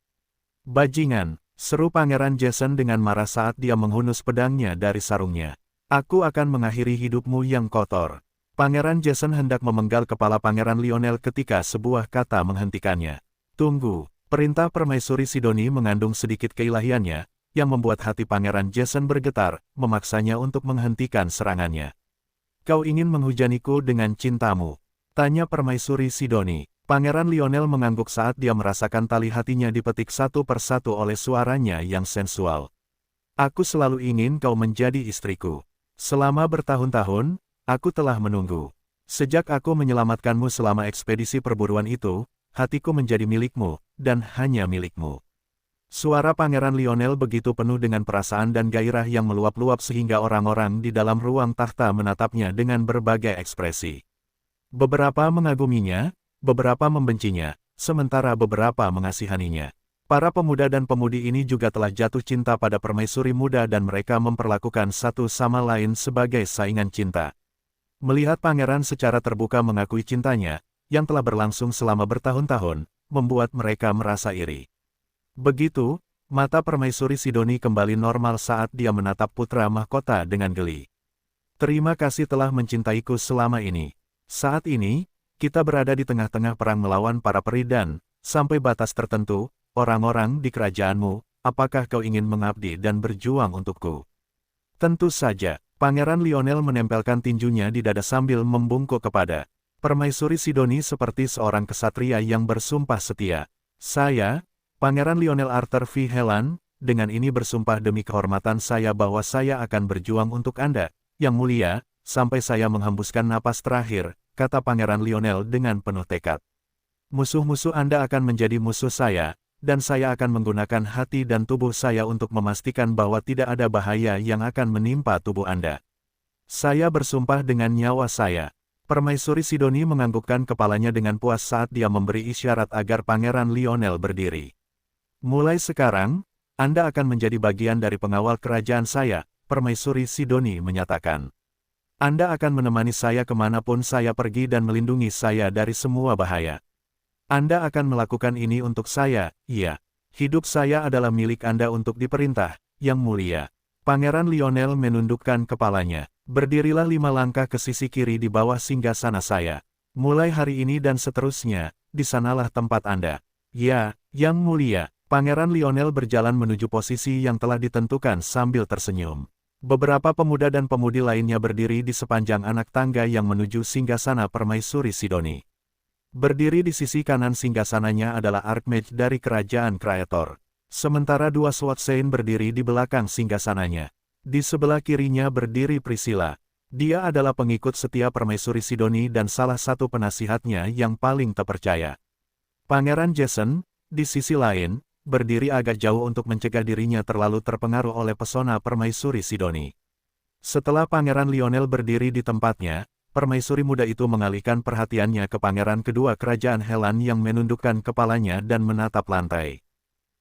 Bajingan! Seru Pangeran Jason dengan marah saat dia menghunus pedangnya dari sarungnya. Aku akan mengakhiri hidupmu yang kotor. Pangeran Jason hendak memenggal kepala Pangeran Lionel ketika sebuah kata menghentikannya. Tunggu, perintah Permaisuri Sidoni mengandung sedikit keilahiannya, yang membuat hati Pangeran Jason bergetar, memaksanya untuk menghentikan serangannya. Kau ingin menghujaniku dengan cintamu? Tanya Permaisuri Sidoni. Pangeran Lionel mengangguk saat dia merasakan tali hatinya dipetik satu persatu oleh suaranya yang sensual. Aku selalu ingin kau menjadi istriku. Selama bertahun-tahun, aku telah menunggu. Sejak aku menyelamatkanmu selama ekspedisi perburuan itu, hatiku menjadi milikmu, dan hanya milikmu. Suara Pangeran Lionel begitu penuh dengan perasaan dan gairah yang meluap-luap sehingga orang-orang di dalam ruang takhta menatapnya dengan berbagai ekspresi. Beberapa mengaguminya, beberapa membencinya, sementara beberapa mengasihaninya. Para pemuda dan pemudi ini juga telah jatuh cinta pada permaisuri muda dan mereka memperlakukan satu sama lain sebagai saingan cinta. Melihat pangeran secara terbuka mengakui cintanya, yang telah berlangsung selama bertahun-tahun, membuat mereka merasa iri. Begitu, mata Permaisuri Sidoni kembali normal saat dia menatap putra mahkota dengan geli. Terima kasih telah mencintaiku selama ini. Saat ini, kita berada di tengah-tengah perang melawan para peri dan, sampai batas tertentu, orang-orang di kerajaanmu, apakah kau ingin mengabdi dan berjuang untukku? Tentu saja, Pangeran Lionel menempelkan tinjunya di dada sambil membungkuk kepada Permaisuri Sidoni seperti seorang kesatria yang bersumpah setia. Saya, Pangeran Lionel Arthur V. Helan, dengan ini bersumpah demi kehormatan saya bahwa saya akan berjuang untuk Anda, Yang Mulia, sampai saya menghembuskan napas terakhir, kata Pangeran Lionel dengan penuh tekad. Musuh-musuh Anda akan menjadi musuh saya, dan saya akan menggunakan hati dan tubuh saya untuk memastikan bahwa tidak ada bahaya yang akan menimpa tubuh Anda. Saya bersumpah dengan nyawa saya. Permaisuri Sidoni menganggukkan kepalanya dengan puas saat dia memberi isyarat agar Pangeran Lionel berdiri. Mulai sekarang, Anda akan menjadi bagian dari pengawal kerajaan saya, Permaisuri Sidoni menyatakan. Anda akan menemani saya kemanapun saya pergi dan melindungi saya dari semua bahaya. Anda akan melakukan ini untuk saya, iya. Hidup saya adalah milik Anda untuk diperintah, Yang Mulia. Pangeran Lionel menundukkan kepalanya. Berdirilah 5 langkah ke sisi kiri di bawah singgasana saya. Mulai hari ini dan seterusnya, di sanalah tempat Anda. Ya, Yang Mulia. Pangeran Lionel berjalan menuju posisi yang telah ditentukan sambil tersenyum. Beberapa pemuda dan pemudi lainnya berdiri di sepanjang anak tangga yang menuju singgasana Permaisuri Sidoni. Berdiri di sisi kanan singgasananya adalah Archmage dari Kerajaan Kreator. Sementara 2 SWAT Saint berdiri di belakang singgasananya. Di sebelah kirinya berdiri Priscilla. Dia adalah pengikut setia Permaisuri Sidoni dan salah satu penasihatnya yang paling terpercaya. Pangeran Jason, di sisi lain, berdiri agak jauh untuk mencegah dirinya terlalu terpengaruh oleh pesona Permaisuri Sidoni. Setelah Pangeran Lionel berdiri di tempatnya, Permaisuri muda itu mengalihkan perhatiannya ke pangeran kedua kerajaan Helan yang menundukkan kepalanya dan menatap lantai.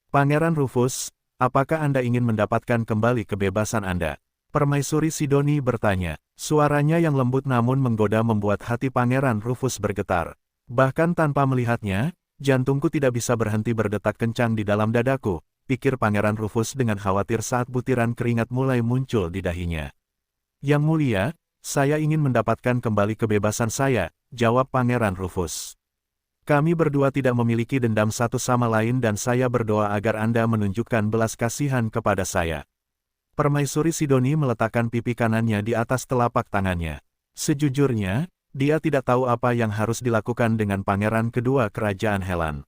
Pangeran Rufus, apakah Anda ingin mendapatkan kembali kebebasan Anda? Permaisuri Sidoni bertanya. Suaranya yang lembut namun menggoda membuat hati Pangeran Rufus bergetar. Bahkan tanpa melihatnya, jantungku tidak bisa berhenti berdetak kencang di dalam dadaku, pikir Pangeran Rufus dengan khawatir saat butiran keringat mulai muncul di dahinya. Yang Mulia, saya ingin mendapatkan kembali kebebasan saya, jawab Pangeran Rufus. Kami berdua tidak memiliki dendam satu sama lain dan saya berdoa agar Anda menunjukkan belas kasihan kepada saya. Permaisuri Sidoni meletakkan pipi kanannya di atas telapak tangannya. Sejujurnya, dia tidak tahu apa yang harus dilakukan dengan pangeran kedua kerajaan Helan.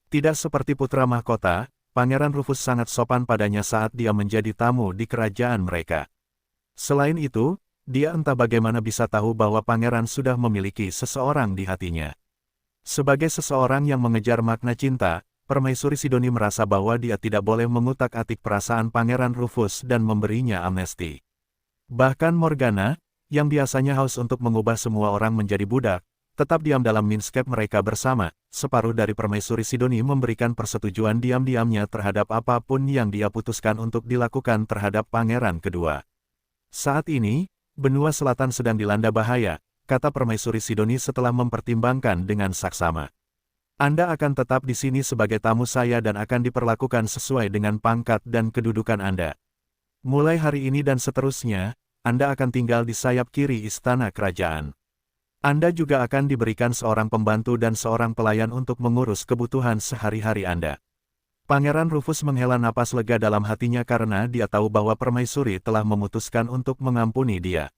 Tidak seperti putra mahkota, Pangeran Rufus sangat sopan padanya saat dia menjadi tamu di kerajaan mereka. Selain itu, dia entah bagaimana bisa tahu bahwa pangeran sudah memiliki seseorang di hatinya. Sebagai seseorang yang mengejar makna cinta, Permaisuri Sidoni merasa bahwa dia tidak boleh mengutak-atik perasaan Pangeran Rufus dan memberinya amnesti. Bahkan Morgana, yang biasanya haus untuk mengubah semua orang menjadi budak, tetap diam dalam minscape mereka bersama. Separuh dari Permaisuri Sidoni memberikan persetujuan diam-diamnya terhadap apapun yang dia putuskan untuk dilakukan terhadap pangeran kedua. Saat ini, benua selatan sedang dilanda bahaya, kata Permaisuri Sidoni setelah mempertimbangkan dengan saksama. Anda akan tetap di sini sebagai tamu saya dan akan diperlakukan sesuai dengan pangkat dan kedudukan Anda. Mulai hari ini dan seterusnya, Anda akan tinggal di sayap kiri istana kerajaan. Anda juga akan diberikan seorang pembantu dan seorang pelayan untuk mengurus kebutuhan sehari-hari Anda. Pangeran Rufus menghela napas lega dalam hatinya karena dia tahu bahwa permaisuri telah memutuskan untuk mengampuni dia.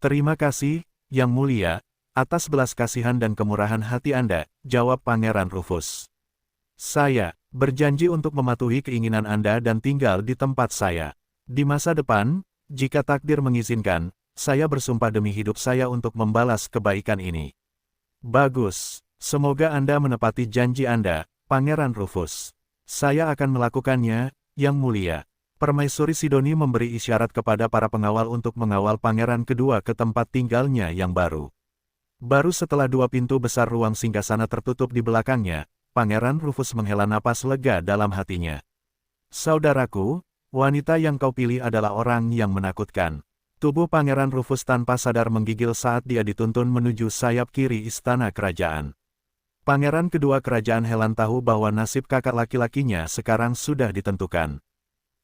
Terima kasih, Yang Mulia, atas belas kasihan dan kemurahan hati Anda, jawab Pangeran Rufus. Saya berjanji untuk mematuhi keinginan Anda dan tinggal di tempat saya. Di masa depan, jika takdir mengizinkan, saya bersumpah demi hidup saya untuk membalas kebaikan ini. Bagus, semoga Anda menepati janji Anda, Pangeran Rufus. Saya akan melakukannya, Yang Mulia. Permaisuri Sidoni memberi isyarat kepada para pengawal untuk mengawal pangeran kedua ke tempat tinggalnya yang baru. Baru setelah dua pintu besar ruang singgasana tertutup di belakangnya, Pangeran Rufus menghela napas lega dalam hatinya. Saudaraku, wanita yang kau pilih adalah orang yang menakutkan. Tubuh Pangeran Rufus tanpa sadar menggigil saat dia dituntun menuju sayap kiri istana kerajaan. Pangeran kedua kerajaan Helan tahu bahwa nasib kakak laki-lakinya sekarang sudah ditentukan.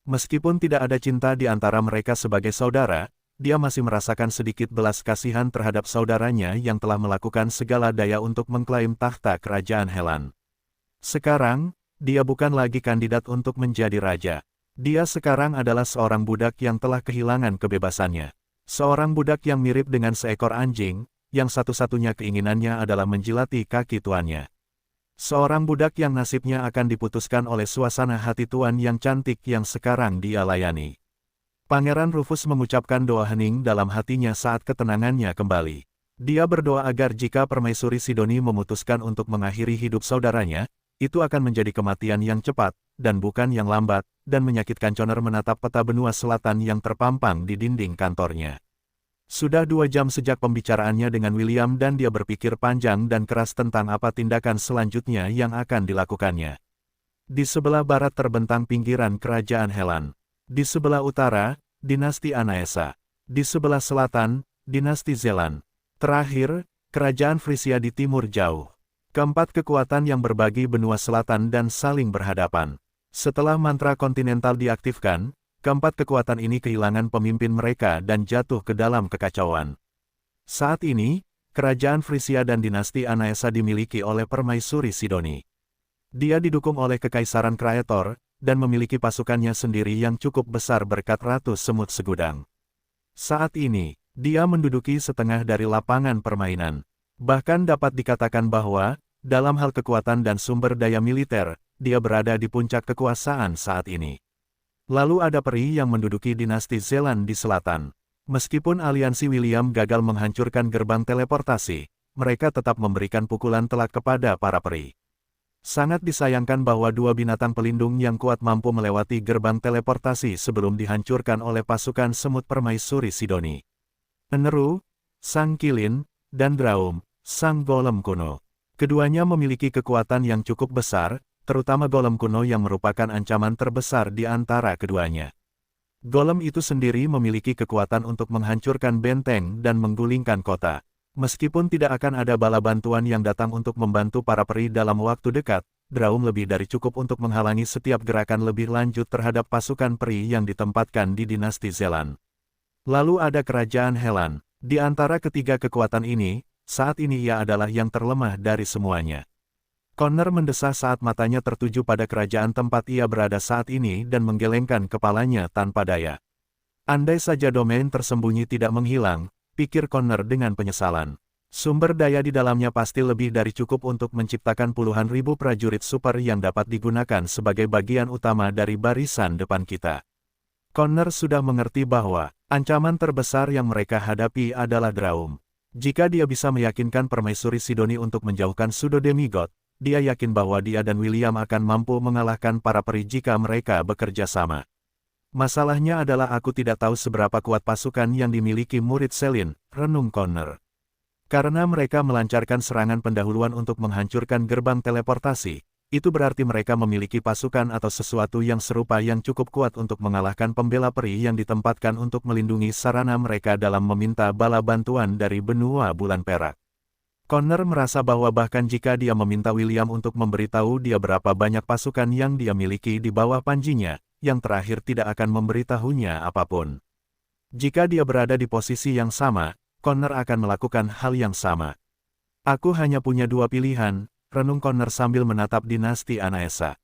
Meskipun tidak ada cinta di antara mereka sebagai saudara, dia masih merasakan sedikit belas kasihan terhadap saudaranya yang telah melakukan segala daya untuk mengklaim tahta kerajaan Helan. Sekarang, dia bukan lagi kandidat untuk menjadi raja. Dia sekarang adalah seorang budak yang telah kehilangan kebebasannya. Seorang budak yang mirip dengan seekor anjing, yang satu-satunya keinginannya adalah menjilati kaki tuannya. Seorang budak yang nasibnya akan diputuskan oleh suasana hati tuan yang cantik yang sekarang dia layani. Pangeran Rufus mengucapkan doa hening dalam hatinya saat ketenangannya kembali. Dia berdoa agar jika permaisuri Sidoni memutuskan untuk mengakhiri hidup saudaranya, itu akan menjadi kematian yang cepat, dan bukan yang lambat, dan menyakitkan. Connor menatap peta benua selatan yang terpampang di dinding kantornya. Sudah 2 jam sejak pembicaraannya dengan William dan dia berpikir panjang dan keras tentang apa tindakan selanjutnya yang akan dilakukannya. Di sebelah barat terbentang pinggiran kerajaan Helan. Di sebelah utara, dinasti Anaesa. Di sebelah selatan, dinasti Zelan. Terakhir, kerajaan Frisia di timur jauh. Keempat kekuatan yang berbagi benua selatan dan saling berhadapan. Setelah mantra kontinental diaktifkan, keempat kekuatan ini kehilangan pemimpin mereka dan jatuh ke dalam kekacauan. Saat ini, kerajaan Frisia dan dinasti Anaesa dimiliki oleh permaisuri Sidoni. Dia didukung oleh Kekaisaran Kraetor, dan memiliki pasukannya sendiri yang cukup besar berkat Ratu Semut Segudang. Saat ini, dia menduduki setengah dari lapangan permainan. Bahkan dapat dikatakan bahwa, dalam hal kekuatan dan sumber daya militer, dia berada di puncak kekuasaan saat ini. Lalu ada peri yang menduduki dinasti Zelan di selatan. Meskipun aliansi William gagal menghancurkan gerbang teleportasi, mereka tetap memberikan pukulan telak kepada para peri. Sangat disayangkan bahwa dua binatang pelindung yang kuat mampu melewati gerbang teleportasi sebelum dihancurkan oleh pasukan semut permaisuri Sidoni. Eneru, Sang Kilin, dan Draum, Sang Golem kuno. Keduanya memiliki kekuatan yang cukup besar, terutama golem kuno yang merupakan ancaman terbesar di antara keduanya. Golem itu sendiri memiliki kekuatan untuk menghancurkan benteng dan menggulingkan kota. Meskipun tidak akan ada bala bantuan yang datang untuk membantu para peri dalam waktu dekat, Draum lebih dari cukup untuk menghalangi setiap gerakan lebih lanjut terhadap pasukan peri yang ditempatkan di dinasti Zelan. Lalu ada kerajaan Helan. Di antara ketiga kekuatan ini, saat ini ia adalah yang terlemah dari semuanya. Connor mendesah saat matanya tertuju pada kerajaan tempat ia berada saat ini dan menggelengkan kepalanya tanpa daya. Andai saja domain tersembunyi tidak menghilang, pikir Connor dengan penyesalan. Sumber daya di dalamnya pasti lebih dari cukup untuk menciptakan puluhan ribu prajurit super yang dapat digunakan sebagai bagian utama dari barisan depan kita. Connor sudah mengerti bahwa ancaman terbesar yang mereka hadapi adalah Draum. Jika dia bisa meyakinkan permaisuri Sidoni untuk menjauhkan Pseudo Demigod, dia yakin bahwa dia dan William akan mampu mengalahkan para peri jika mereka bekerja sama. Masalahnya adalah aku tidak tahu seberapa kuat pasukan yang dimiliki murid Selin, renung Connor. Karena mereka melancarkan serangan pendahuluan untuk menghancurkan gerbang teleportasi, itu berarti mereka memiliki pasukan atau sesuatu yang serupa yang cukup kuat untuk mengalahkan pembela peri yang ditempatkan untuk melindungi sarana mereka dalam meminta bala bantuan dari benua bulan perak. Connor merasa bahwa bahkan jika dia meminta William untuk memberitahu dia berapa banyak pasukan yang dia miliki di bawah panjinya, yang terakhir tidak akan memberitahunya apapun. Jika dia berada di posisi yang sama, Connor akan melakukan hal yang sama. Aku hanya punya dua pilihan, renung Connor sambil menatap dinasti Anaesa.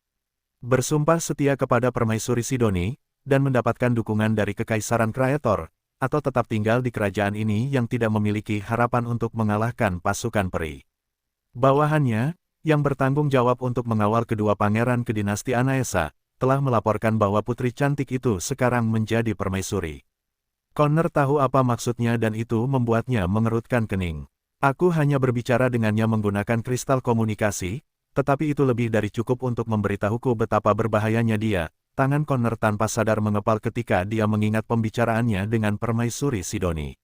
Bersumpah setia kepada Permaisuri Sidoni, dan mendapatkan dukungan dari Kekaisaran Kreator, atau tetap tinggal di kerajaan ini yang tidak memiliki harapan untuk mengalahkan pasukan peri. Bawahannya, yang bertanggung jawab untuk mengawal kedua pangeran ke dinasti Anaesa, telah melaporkan bahwa putri cantik itu sekarang menjadi permaisuri. Connor tahu apa maksudnya dan itu membuatnya mengerutkan kening. Aku hanya berbicara dengannya menggunakan kristal komunikasi, tetapi itu lebih dari cukup untuk memberitahuku betapa berbahayanya dia. Tangan Connor tanpa sadar mengepal ketika dia mengingat pembicaraannya dengan permaisuri Sidoni.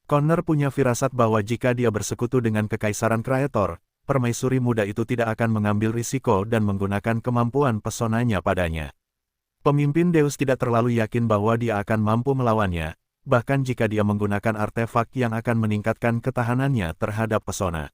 Connor punya firasat bahwa jika dia bersekutu dengan Kekaisaran Kreator, permaisuri muda itu tidak akan mengambil risiko dan menggunakan kemampuan pesonanya padanya. Pemimpin Deus tidak terlalu yakin bahwa dia akan mampu melawannya, bahkan jika dia menggunakan artefak yang akan meningkatkan ketahanannya terhadap pesona.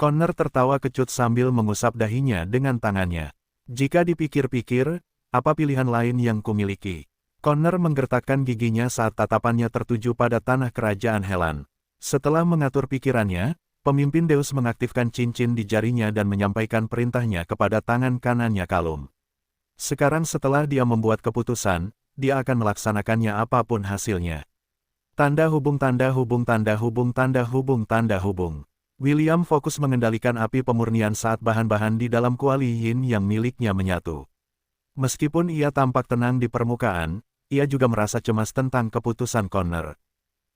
Connor tertawa kecut sambil mengusap dahinya dengan tangannya. Jika dipikir-pikir, apa pilihan lain yang kumiliki? Connor menggertakkan giginya saat tatapannya tertuju pada tanah kerajaan Helan. Setelah mengatur pikirannya, pemimpin Deus mengaktifkan cincin di jarinya dan menyampaikan perintahnya kepada tangan kanannya Kalum. Sekarang setelah dia membuat keputusan, dia akan melaksanakannya apapun hasilnya. Tanda hubung tanda hubung tanda hubung tanda hubung tanda hubung. William fokus mengendalikan api pemurnian saat bahan-bahan di dalam kuali yin yang miliknya menyatu. Meskipun ia tampak tenang di permukaan, ia juga merasa cemas tentang keputusan Connor.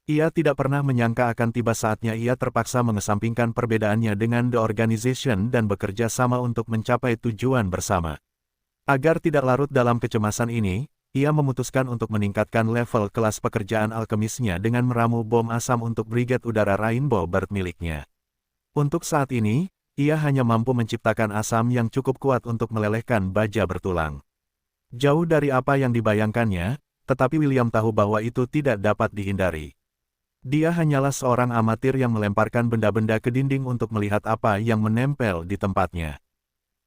Ia tidak pernah menyangka akan tiba saatnya ia terpaksa mengesampingkan perbedaannya dengan The Organization dan bekerja sama untuk mencapai tujuan bersama. Agar tidak larut dalam kecemasan ini, ia memutuskan untuk meningkatkan level kelas pekerjaan alkemisnya dengan meramu bom asam untuk Brigade Udara Rainbow Bird miliknya. Untuk saat ini, ia hanya mampu menciptakan asam yang cukup kuat untuk melelehkan baja bertulang. Jauh dari apa yang dibayangkannya, tetapi William tahu bahwa itu tidak dapat dihindari. Dia hanyalah seorang amatir yang melemparkan benda-benda ke dinding untuk melihat apa yang menempel di tempatnya.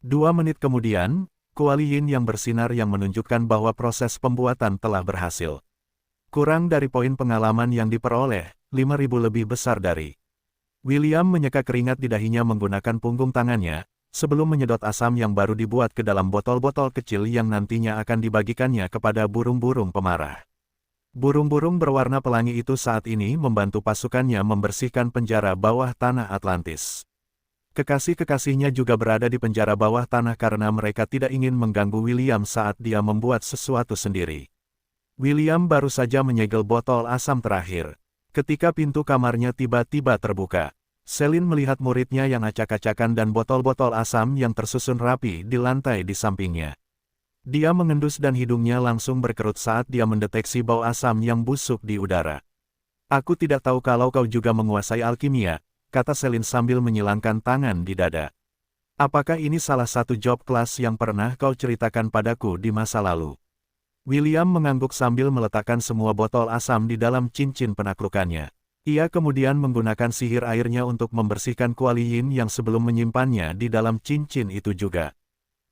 2 menit kemudian, kuali yin yang bersinar yang menunjukkan bahwa proses pembuatan telah berhasil. Kurang dari poin pengalaman yang diperoleh, 5.000 lebih besar dari. William menyeka keringat di dahinya menggunakan punggung tangannya, sebelum menyedot asam yang baru dibuat ke dalam botol-botol kecil yang nantinya akan dibagikannya kepada burung-burung pemarah. Burung-burung berwarna pelangi itu saat ini membantu pasukannya membersihkan penjara bawah tanah Atlantis. Kekasih-kekasihnya juga berada di penjara bawah tanah karena mereka tidak ingin mengganggu William saat dia membuat sesuatu sendiri. William baru saja menyegel botol asam terakhir. Ketika pintu kamarnya tiba-tiba terbuka, Celine melihat muridnya yang acak-acakan dan botol-botol asam yang tersusun rapi di lantai di sampingnya. Dia mengendus dan hidungnya langsung berkerut saat dia mendeteksi bau asam yang busuk di udara. "Aku tidak tahu kalau kau juga menguasai alkimia," kata Celine sambil menyilangkan tangan di dada. "Apakah ini salah satu job kelas yang pernah kau ceritakan padaku di masa lalu?" William mengangguk sambil meletakkan semua botol asam di dalam cincin penaklukannya. Ia kemudian menggunakan sihir airnya untuk membersihkan kuali yin yang sebelum menyimpannya di dalam cincin itu juga.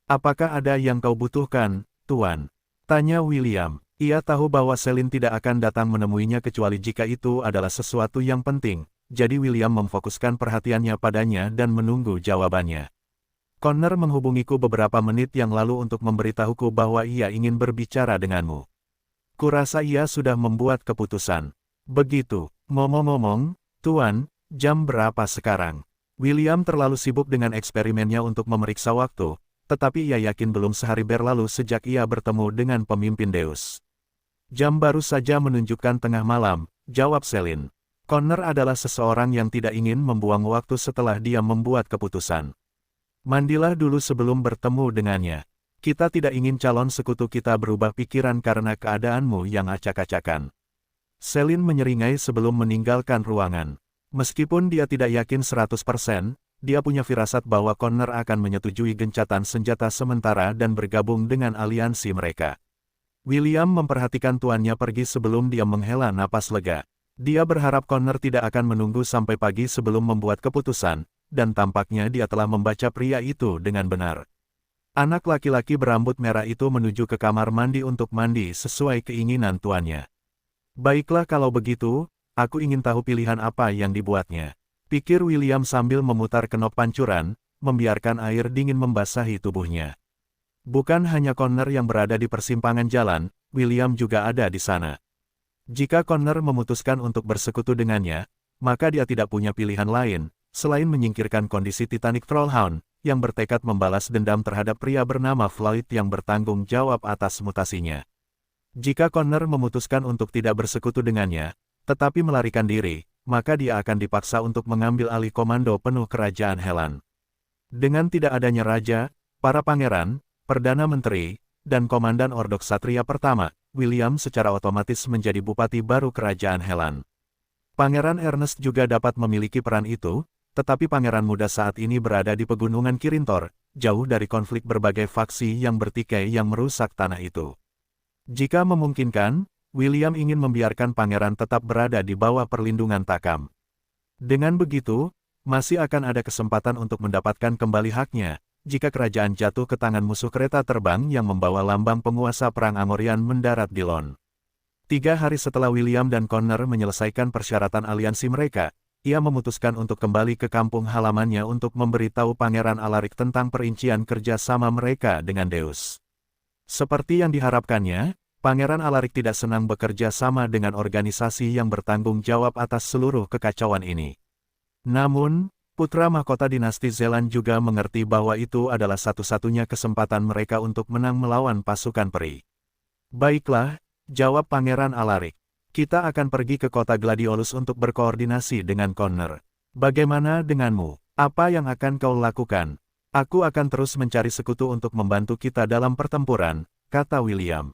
"Apakah ada yang kau butuhkan, Tuan?" tanya William. Ia tahu bahwa Celine tidak akan datang menemuinya kecuali jika itu adalah sesuatu yang penting, jadi William memfokuskan perhatiannya padanya dan menunggu jawabannya. "Connor menghubungiku beberapa menit yang lalu untuk memberitahuku bahwa ia ingin berbicara denganmu. Kurasa ia sudah membuat keputusan." "Begitu. Ngomong-ngomong, Tuan, jam berapa sekarang?" William terlalu sibuk dengan eksperimennya untuk memeriksa waktu, tetapi ia yakin belum sehari berlalu sejak ia bertemu dengan pemimpin Deus. "Jam baru saja menunjukkan tengah malam," jawab Celine. Connor adalah seseorang yang tidak ingin membuang waktu setelah dia membuat keputusan. "Mandilah dulu sebelum bertemu dengannya. Kita tidak ingin calon sekutu kita berubah pikiran karena keadaanmu yang acak-acakan." Celine menyeringai sebelum meninggalkan ruangan. Meskipun dia tidak yakin 100%, dia punya firasat bahwa Connor akan menyetujui gencatan senjata sementara dan bergabung dengan aliansi mereka. William memperhatikan tuannya pergi sebelum dia menghela napas lega. Dia berharap Connor tidak akan menunggu sampai pagi sebelum membuat keputusan, dan tampaknya dia telah membaca pria itu dengan benar. Anak laki-laki berambut merah itu menuju ke kamar mandi untuk mandi sesuai keinginan tuannya. "Baiklah kalau begitu, aku ingin tahu pilihan apa yang dibuatnya. Pikir William sambil memutar kenop pancuran, membiarkan air dingin membasahi tubuhnya. Bukan hanya Connor yang berada di persimpangan jalan, William juga ada di sana. Jika Connor memutuskan untuk bersekutu dengannya, maka dia tidak punya pilihan lain, selain menyingkirkan kondisi Titanic Trollhound, yang bertekad membalas dendam terhadap pria bernama Floyd yang bertanggung jawab atas mutasinya. Jika Connor memutuskan untuk tidak bersekutu dengannya, tetapi melarikan diri, maka dia akan dipaksa untuk mengambil alih komando penuh kerajaan Helan. Dengan tidak adanya raja, para pangeran, perdana menteri, dan komandan Ordok Satria pertama, William secara otomatis menjadi bupati baru kerajaan Helan. Pangeran Ernest juga dapat memiliki peran itu, tetapi pangeran muda saat ini berada di pegunungan Kirintor, jauh dari konflik berbagai faksi yang bertikai yang merusak tanah itu. Jika memungkinkan, William ingin membiarkan pangeran tetap berada di bawah perlindungan Takam. Dengan begitu, masih akan ada kesempatan untuk mendapatkan kembali haknya, jika kerajaan jatuh ke tangan musuh kereta terbang yang membawa lambang penguasa perang Angorian mendarat di Lon. 3 hari setelah William dan Connor menyelesaikan persyaratan aliansi mereka, ia memutuskan untuk kembali ke kampung halamannya untuk memberitahu Pangeran Alaric tentang perincian kerjasama mereka dengan Deus. Seperti yang diharapkannya, Pangeran Alaric tidak senang bekerja sama dengan organisasi yang bertanggung jawab atas seluruh kekacauan ini. Namun, putra mahkota dinasti Zelan juga mengerti bahwa itu adalah satu-satunya kesempatan mereka untuk menang melawan pasukan peri. Baiklah, jawab Pangeran Alaric. Kita akan pergi ke kota Gladiolus untuk berkoordinasi dengan Connor. Bagaimana denganmu? Apa yang akan kau lakukan? Aku akan terus mencari sekutu untuk membantu kita dalam pertempuran, kata William.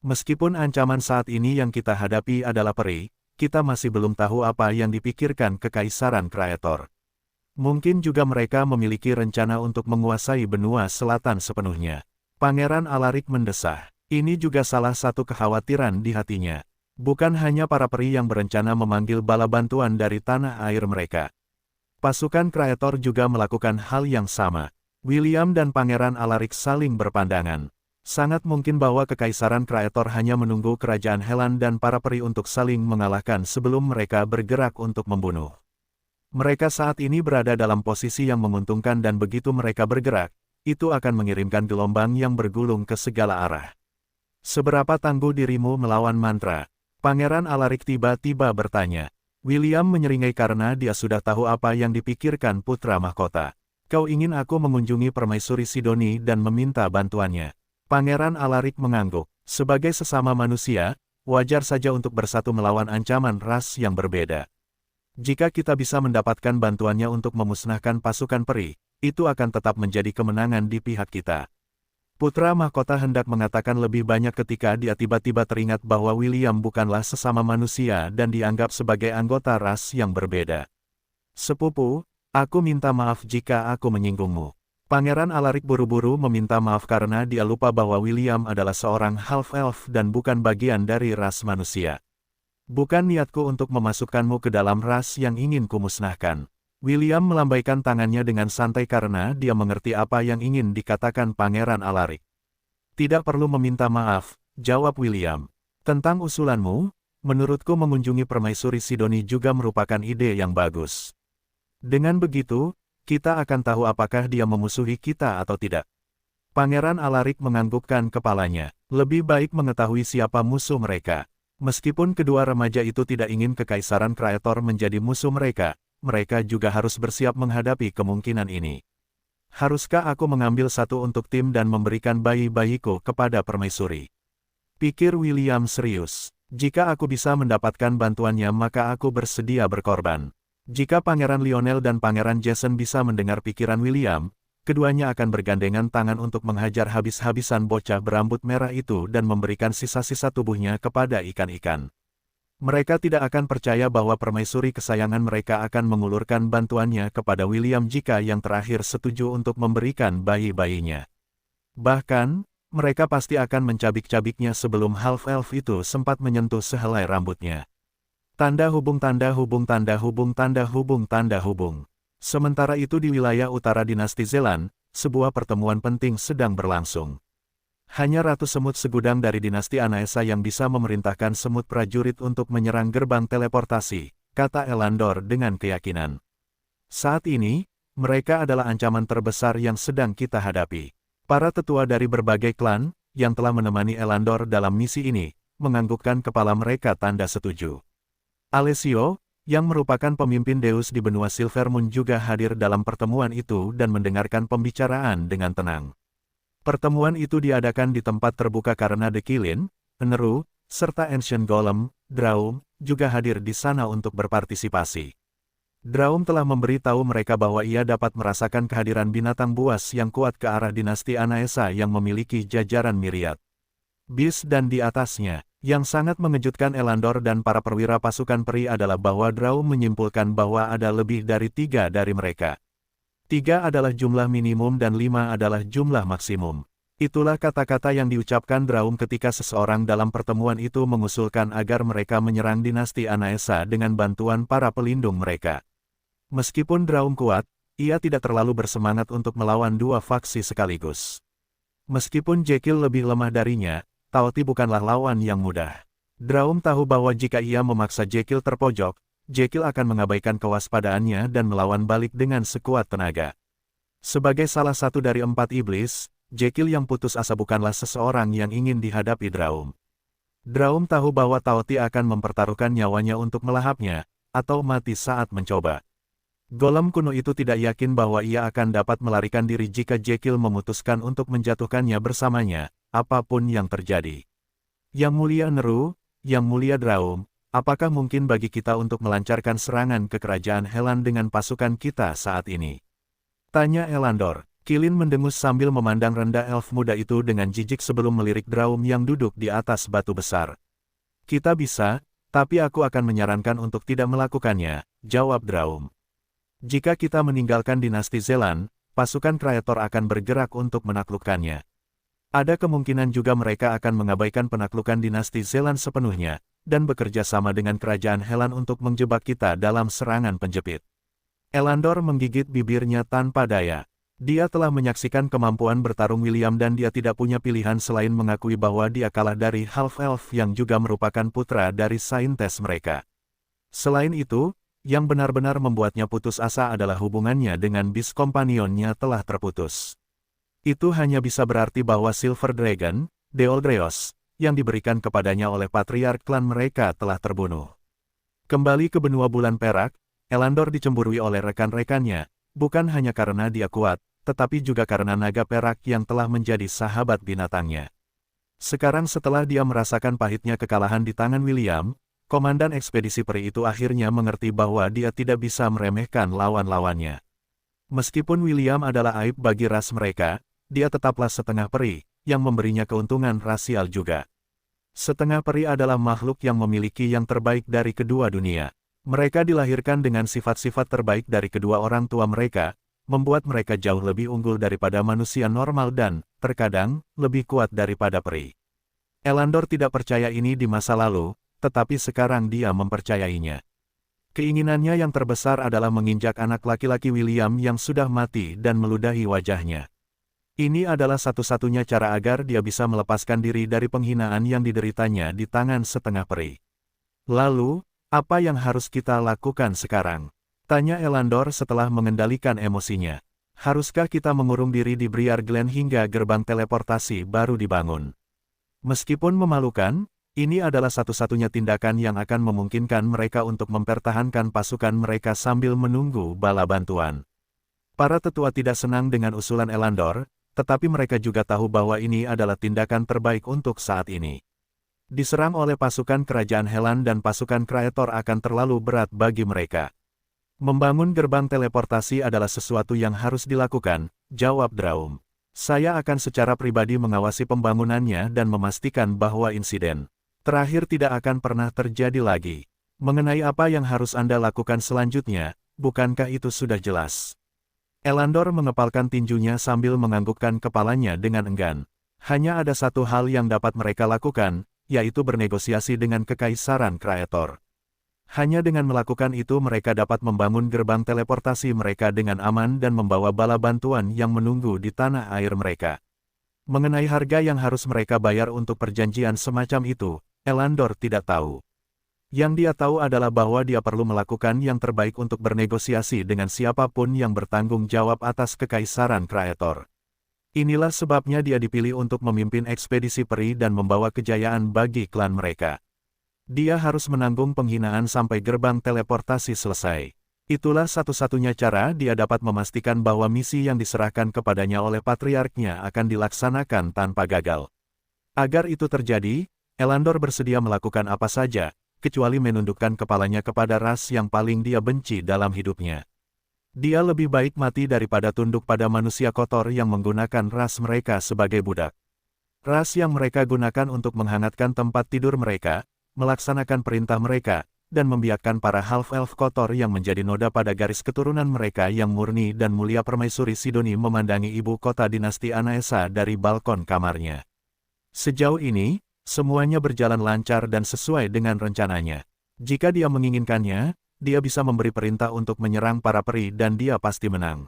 Meskipun ancaman saat ini yang kita hadapi adalah peri, kita masih belum tahu apa yang dipikirkan Kekaisaran Kraetor. Mungkin juga mereka memiliki rencana untuk menguasai benua selatan sepenuhnya. Pangeran Alaric mendesah. Ini juga salah satu kekhawatiran di hatinya. Bukan hanya para peri yang berencana memanggil bala bantuan dari tanah air mereka. Pasukan Kraetor juga melakukan hal yang sama. William dan Pangeran Alaric saling berpandangan. Sangat mungkin bahwa Kekaisaran Kraetor hanya menunggu kerajaan Helan dan para peri untuk saling mengalahkan sebelum mereka bergerak untuk membunuh. Mereka saat ini berada dalam posisi yang menguntungkan dan begitu mereka bergerak, itu akan mengirimkan gelombang yang bergulung ke segala arah. Seberapa tangguh dirimu melawan mantra? Pangeran Alaric tiba-tiba bertanya. William menyeringai karena dia sudah tahu apa yang dipikirkan putra mahkota. Kau ingin aku mengunjungi permaisuri Sidoni dan meminta bantuannya. Pangeran Alaric mengangguk. Sebagai sesama manusia, wajar saja untuk bersatu melawan ancaman ras yang berbeda. Jika kita bisa mendapatkan bantuannya untuk memusnahkan pasukan peri, itu akan tetap menjadi kemenangan di pihak kita. Putra mahkota hendak mengatakan lebih banyak ketika dia tiba-tiba teringat bahwa William bukanlah sesama manusia dan dianggap sebagai anggota ras yang berbeda. Sepupu, aku minta maaf jika aku menyinggungmu. Pangeran Alaric buru-buru meminta maaf karena dia lupa bahwa William adalah seorang half-elf dan bukan bagian dari ras manusia. Bukan niatku untuk memasukkanmu ke dalam ras yang ingin kumusnahkan. William melambaikan tangannya dengan santai karena dia mengerti apa yang ingin dikatakan Pangeran Alaric. Tidak perlu meminta maaf, jawab William. Tentang usulanmu, menurutku mengunjungi permaisuri Sidoni juga merupakan ide yang bagus. Dengan begitu, kita akan tahu apakah dia memusuhi kita atau tidak. Pangeran Alaric menganggukkan kepalanya. Lebih baik mengetahui siapa musuh mereka. Meskipun kedua remaja itu tidak ingin Kekaisaran Kraetor menjadi musuh mereka, mereka juga harus bersiap menghadapi kemungkinan ini. Haruskah aku mengambil satu untuk tim dan memberikan bayi-bayiku kepada permaisuri? Pikir William serius. Jika aku bisa mendapatkan bantuannya maka aku bersedia berkorban. Jika Pangeran Lionel dan Pangeran Jason bisa mendengar pikiran William, keduanya akan bergandengan tangan untuk menghajar habis-habisan bocah berambut merah itu dan memberikan sisa-sisa tubuhnya kepada ikan-ikan. Mereka tidak akan percaya bahwa permaisuri kesayangan mereka akan mengulurkan bantuannya kepada William jika yang terakhir setuju untuk memberikan bayi-bayinya. Bahkan, mereka pasti akan mencabik-cabiknya sebelum half-elf itu sempat menyentuh sehelai rambutnya. Tanda hubung tanda hubung tanda hubung tanda hubung tanda hubung. Sementara itu di wilayah utara dinasti Zelan, sebuah pertemuan penting sedang berlangsung. Hanya Ratu Semut Segudang dari dinasti Anaesa yang bisa memerintahkan semut prajurit untuk menyerang gerbang teleportasi, kata Elandor dengan keyakinan. Saat ini, mereka adalah ancaman terbesar yang sedang kita hadapi. Para tetua dari berbagai klan, yang telah menemani Elandor dalam misi ini, menganggukkan kepala mereka tanda setuju. Alessio, yang merupakan pemimpin Deus di benua Silvermoon juga hadir dalam pertemuan itu dan mendengarkan pembicaraan dengan tenang. Pertemuan itu diadakan di tempat terbuka karena The Qilin, Eneru, serta Ancient Golem, Draum, juga hadir di sana untuk berpartisipasi. Draum telah memberitahu mereka bahwa ia dapat merasakan kehadiran binatang buas yang kuat ke arah dinasti Anaesa yang memiliki jajaran miriat bis dan di atasnya. Yang sangat mengejutkan Elandor dan para perwira pasukan peri adalah bahwa Draum menyimpulkan bahwa ada lebih dari 3 dari mereka. 3 adalah jumlah minimum dan 5 adalah jumlah maksimum. Itulah kata-kata yang diucapkan Draum ketika seseorang dalam pertemuan itu mengusulkan agar mereka menyerang dinasti Anaesa dengan bantuan para pelindung mereka. Meskipun Draum kuat, ia tidak terlalu bersemangat untuk melawan 2 faksi sekaligus. Meskipun Jekyll lebih lemah darinya, Taoti bukanlah lawan yang mudah. Draum tahu bahwa jika ia memaksa Jekyll terpojok, Jekyll akan mengabaikan kewaspadaannya dan melawan balik dengan sekuat tenaga. Sebagai salah satu dari 4 iblis, Jekyll yang putus asa bukanlah seseorang yang ingin dihadapi Draum. Draum tahu bahwa Taoti akan mempertaruhkan nyawanya untuk melahapnya, atau mati saat mencoba. Golem kuno itu tidak yakin bahwa ia akan dapat melarikan diri jika Jekyll memutuskan untuk menjatuhkannya bersamanya, apapun yang terjadi. Yang mulia Neru, yang mulia Draum, apakah mungkin bagi kita untuk melancarkan serangan ke kerajaan Helan dengan pasukan kita saat ini? Tanya Elandor. Qilin mendengus sambil memandang rendah elf muda itu dengan jijik sebelum melirik Draum yang duduk di atas batu besar. Kita bisa, tapi aku akan menyarankan untuk tidak melakukannya, jawab Draum. Jika kita meninggalkan dinasti Zelan, pasukan Kreator akan bergerak untuk menaklukkannya. Ada kemungkinan juga mereka akan mengabaikan penaklukan dinasti Zelan sepenuhnya, dan bekerja sama dengan kerajaan Helan untuk menjebak kita dalam serangan penjepit. Elandor menggigit bibirnya tanpa daya. Dia telah menyaksikan kemampuan bertarung William dan dia tidak punya pilihan selain mengakui bahwa dia kalah dari Half-Elf yang juga merupakan putra dari saintes mereka. Selain itu, yang benar-benar membuatnya putus asa adalah hubungannya dengan bis kompanionnya telah terputus. Itu hanya bisa berarti bahwa Silver Dragon, Deoldreos, yang diberikan kepadanya oleh patriark klan mereka telah terbunuh. Kembali ke benua bulan perak, Elandor dicemburui oleh rekan-rekannya, bukan hanya karena dia kuat, tetapi juga karena naga perak yang telah menjadi sahabat binatangnya. Sekarang setelah dia merasakan pahitnya kekalahan di tangan William, komandan ekspedisi peri itu akhirnya mengerti bahwa dia tidak bisa meremehkan lawan-lawannya. Meskipun William adalah aib bagi ras mereka, dia tetaplah setengah peri, yang memberinya keuntungan rasial juga. Setengah peri adalah makhluk yang memiliki yang terbaik dari kedua dunia. Mereka dilahirkan dengan sifat-sifat terbaik dari kedua orang tua mereka, membuat mereka jauh lebih unggul daripada manusia normal dan, terkadang, lebih kuat daripada peri. Elandor tidak percaya ini di masa lalu, tetapi sekarang dia mempercayainya. Keinginannya yang terbesar adalah menginjak anak laki-laki William yang sudah mati dan meludahi wajahnya. Ini adalah satu-satunya cara agar dia bisa melepaskan diri dari penghinaan yang dideritanya di tangan setengah peri. Lalu, apa yang harus kita lakukan sekarang? Tanya Elandor setelah mengendalikan emosinya. Haruskah kita mengurung diri di Briar Glen hingga gerbang teleportasi baru dibangun? Meskipun memalukan, ini adalah satu-satunya tindakan yang akan memungkinkan mereka untuk mempertahankan pasukan mereka sambil menunggu bala bantuan. Para tetua tidak senang dengan usulan Elandor, tetapi mereka juga tahu bahwa ini adalah tindakan terbaik untuk saat ini. Diserang oleh pasukan kerajaan Helan dan pasukan Kreator akan terlalu berat bagi mereka. Membangun gerbang teleportasi adalah sesuatu yang harus dilakukan, jawab Draum. Saya akan secara pribadi mengawasi pembangunannya dan memastikan bahwa insiden terakhir tidak akan pernah terjadi lagi. Mengenai apa yang harus Anda lakukan selanjutnya, bukankah itu sudah jelas? Elandor mengepalkan tinjunya sambil menganggukkan kepalanya dengan enggan. Hanya ada satu hal yang dapat mereka lakukan, yaitu bernegosiasi dengan Kekaisaran Kreator. Hanya dengan melakukan itu mereka dapat membangun gerbang teleportasi mereka dengan aman dan membawa bala bantuan yang menunggu di tanah air mereka. Mengenai harga yang harus mereka bayar untuk perjanjian semacam itu, Elandor tidak tahu. Yang dia tahu adalah bahwa dia perlu melakukan yang terbaik untuk bernegosiasi dengan siapapun yang bertanggung jawab atas kekaisaran Kraetor. Inilah sebabnya dia dipilih untuk memimpin ekspedisi peri dan membawa kejayaan bagi klan mereka. Dia harus menanggung penghinaan sampai gerbang teleportasi selesai. Itulah satu-satunya cara dia dapat memastikan bahwa misi yang diserahkan kepadanya oleh patriarknya akan dilaksanakan tanpa gagal. Agar itu terjadi, Elandor bersedia melakukan apa saja, kecuali menundukkan kepalanya kepada ras yang paling dia benci dalam hidupnya. Dia lebih baik mati daripada tunduk pada manusia kotor yang menggunakan ras mereka sebagai budak. Ras yang mereka gunakan untuk menghangatkan tempat tidur mereka, melaksanakan perintah mereka, dan membiarkan para half-elf kotor yang menjadi noda pada garis keturunan mereka yang murni dan mulia. Permaisuri Sidoni memandangi ibu kota dinasti Anaesa dari balkon kamarnya. Sejauh ini, semuanya berjalan lancar dan sesuai dengan rencananya. Jika dia menginginkannya, dia bisa memberi perintah untuk menyerang para peri dan dia pasti menang.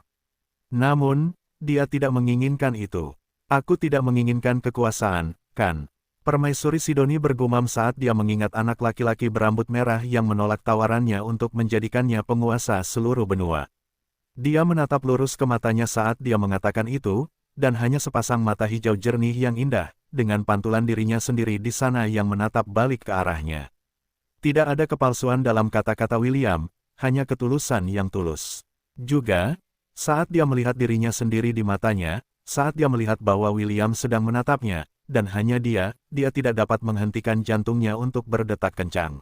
Namun, dia tidak menginginkan itu. Aku tidak menginginkan kekuasaan, kan? Permaisuri Sidoni bergumam saat dia mengingat anak laki-laki berambut merah yang menolak tawarannya untuk menjadikannya penguasa seluruh benua. Dia menatap lurus ke matanya saat dia mengatakan itu, dan hanya sepasang mata hijau jernih yang indah, dengan pantulan dirinya sendiri di sana yang menatap balik ke arahnya. Tidak ada kepalsuan dalam kata-kata William, hanya ketulusan yang tulus. Juga, saat dia melihat dirinya sendiri di matanya, saat dia melihat bahwa William sedang menatapnya, dan hanya dia tidak dapat menghentikan jantungnya untuk berdetak kencang.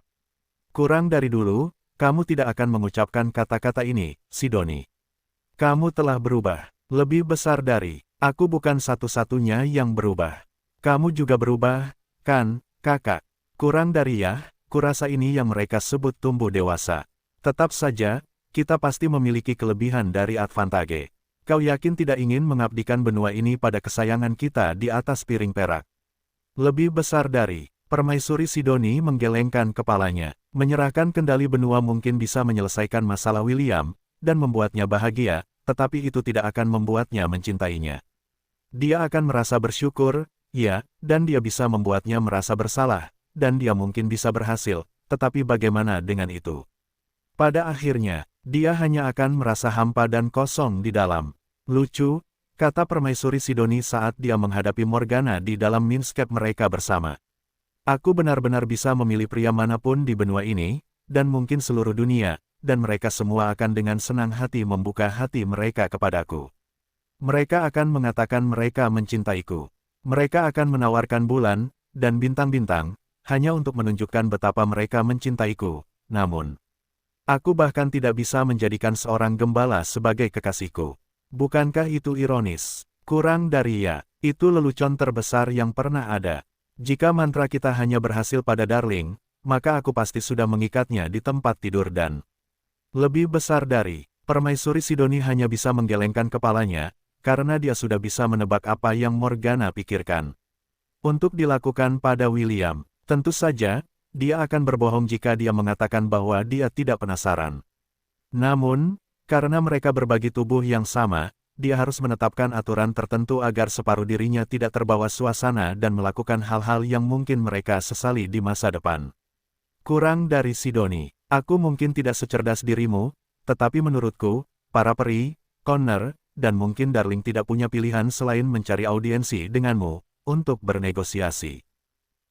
Kurang dari dulu, kamu tidak akan mengucapkan kata-kata ini, Sidoni. Kamu telah berubah. Lebih besar dari, aku bukan satu-satunya yang berubah. Kamu juga berubah, kan, kakak? Kurang dari ya, kurasa ini yang mereka sebut tumbuh dewasa. Tetap saja, kita pasti memiliki kelebihan dari Advantage. Kau yakin tidak ingin mengabdikan benua ini pada kesayangan kita di atas piring perak? Lebih besar dari, Permaisuri Sidoni menggelengkan kepalanya. Menyerahkan kendali benua mungkin bisa menyelesaikan masalah William, dan membuatnya bahagia, tetapi itu tidak akan membuatnya mencintainya. Dia akan merasa bersyukur, ya, dan dia bisa membuatnya merasa bersalah, dan dia mungkin bisa berhasil, tetapi bagaimana dengan itu? Pada akhirnya, dia hanya akan merasa hampa dan kosong di dalam. Lucu, kata Permaisuri Sidoni saat dia menghadapi Morgana di dalam minscape mereka bersama. Aku benar-benar bisa memilih pria manapun di benua ini, dan mungkin seluruh dunia, dan mereka semua akan dengan senang hati membuka hati mereka kepadaku. Mereka akan mengatakan mereka mencintaiku. Mereka akan menawarkan bulan, dan bintang-bintang, hanya untuk menunjukkan betapa mereka mencintaiku, namun aku bahkan tidak bisa menjadikan seorang gembala sebagai kekasihku. Bukankah itu ironis? Kurang dari ya, itu lelucon terbesar yang pernah ada. Jika mantra kita hanya berhasil pada Darling, maka aku pasti sudah mengikatnya di tempat tidur dan lebih besar dari, Permaisuri Sidoni hanya bisa menggelengkan kepalanya, karena dia sudah bisa menebak apa yang Morgana pikirkan. Untuk dilakukan pada William, tentu saja, dia akan berbohong jika dia mengatakan bahwa dia tidak penasaran. Namun, karena mereka berbagi tubuh yang sama, dia harus menetapkan aturan tertentu agar separuh dirinya tidak terbawa suasana dan melakukan hal-hal yang mungkin mereka sesali di masa depan. Kurang dari Sidoni, aku mungkin tidak secerdas dirimu, tetapi menurutku, para peri, Connor, dan mungkin Darling tidak punya pilihan selain mencari audiensi denganmu, untuk bernegosiasi.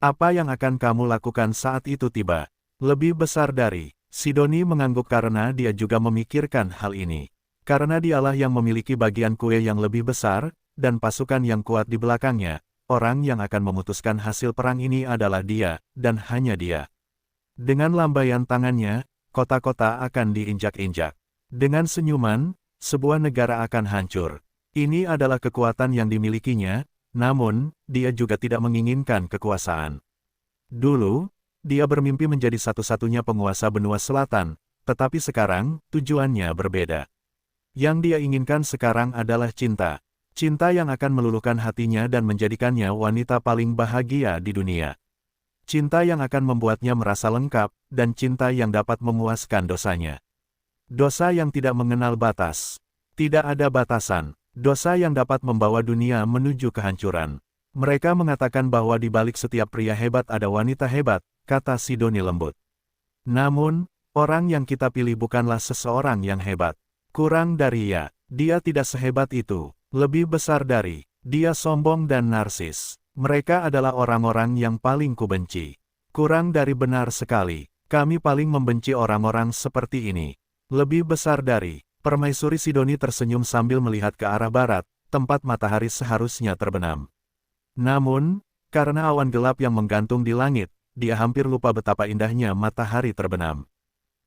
Apa yang akan kamu lakukan saat itu tiba? Lebih besar dari, Sidoni mengangguk karena dia juga memikirkan hal ini. Karena dialah yang memiliki bagian kue yang lebih besar, dan pasukan yang kuat di belakangnya, orang yang akan memutuskan hasil perang ini adalah dia, dan hanya dia. Dengan lambaian tangannya, kota-kota akan diinjak-injak. Dengan senyuman, sebuah negara akan hancur. Ini adalah kekuatan yang dimilikinya, namun, dia juga tidak menginginkan kekuasaan. Dulu, dia bermimpi menjadi satu-satunya penguasa benua selatan, tetapi sekarang, tujuannya berbeda. Yang dia inginkan sekarang adalah cinta. Cinta yang akan meluluhkan hatinya dan menjadikannya wanita paling bahagia di dunia. Cinta yang akan membuatnya merasa lengkap, dan cinta yang dapat memuaskan dosanya. Dosa yang tidak mengenal batas. Tidak ada batasan. Dosa yang dapat membawa dunia menuju kehancuran. Mereka mengatakan bahwa di balik setiap pria hebat ada wanita hebat, kata Sidoni lembut. Namun, orang yang kita pilih bukanlah seseorang yang hebat. Kurang dari dia tidak sehebat itu. Lebih besar dari, dia sombong dan narsis. Mereka adalah orang-orang yang paling kubenci. Kurang dari benar sekali. Kami paling membenci orang-orang seperti ini. Lebih besar dari, Permaisuri Sidoni tersenyum sambil melihat ke arah barat, tempat matahari seharusnya terbenam. Namun, karena awan gelap yang menggantung di langit, dia hampir lupa betapa indahnya matahari terbenam.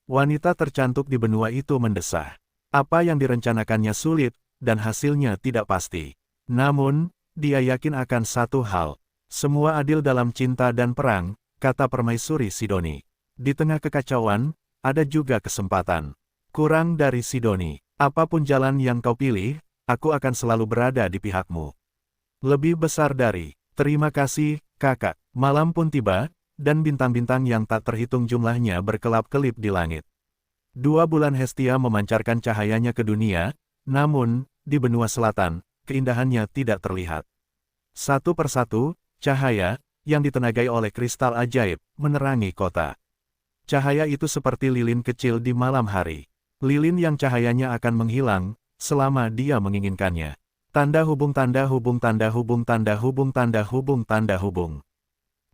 Wanita tercantik di benua itu mendesah. Apa yang direncanakannya sulit, dan hasilnya tidak pasti. Namun, dia yakin akan satu hal. Semua adil dalam cinta dan perang, kata Permaisuri Sidoni. Di tengah kekacauan, ada juga kesempatan. Kurang dari Sidoni, apapun jalan yang kau pilih, aku akan selalu berada di pihakmu. Lebih besar dari, terima kasih, kakak. Malam pun tiba, dan bintang-bintang yang tak terhitung jumlahnya berkelap-kelip di langit. 2 bulan Hestia memancarkan cahayanya ke dunia, namun, di benua selatan, keindahannya tidak terlihat. Satu persatu, cahaya, yang ditenagai oleh kristal ajaib, menerangi kota. Cahaya itu seperti lilin kecil di malam hari. Lilin yang cahayanya akan menghilang, selama dia menginginkannya. Tanda hubung tanda hubung tanda hubung tanda hubung tanda hubung tanda hubung.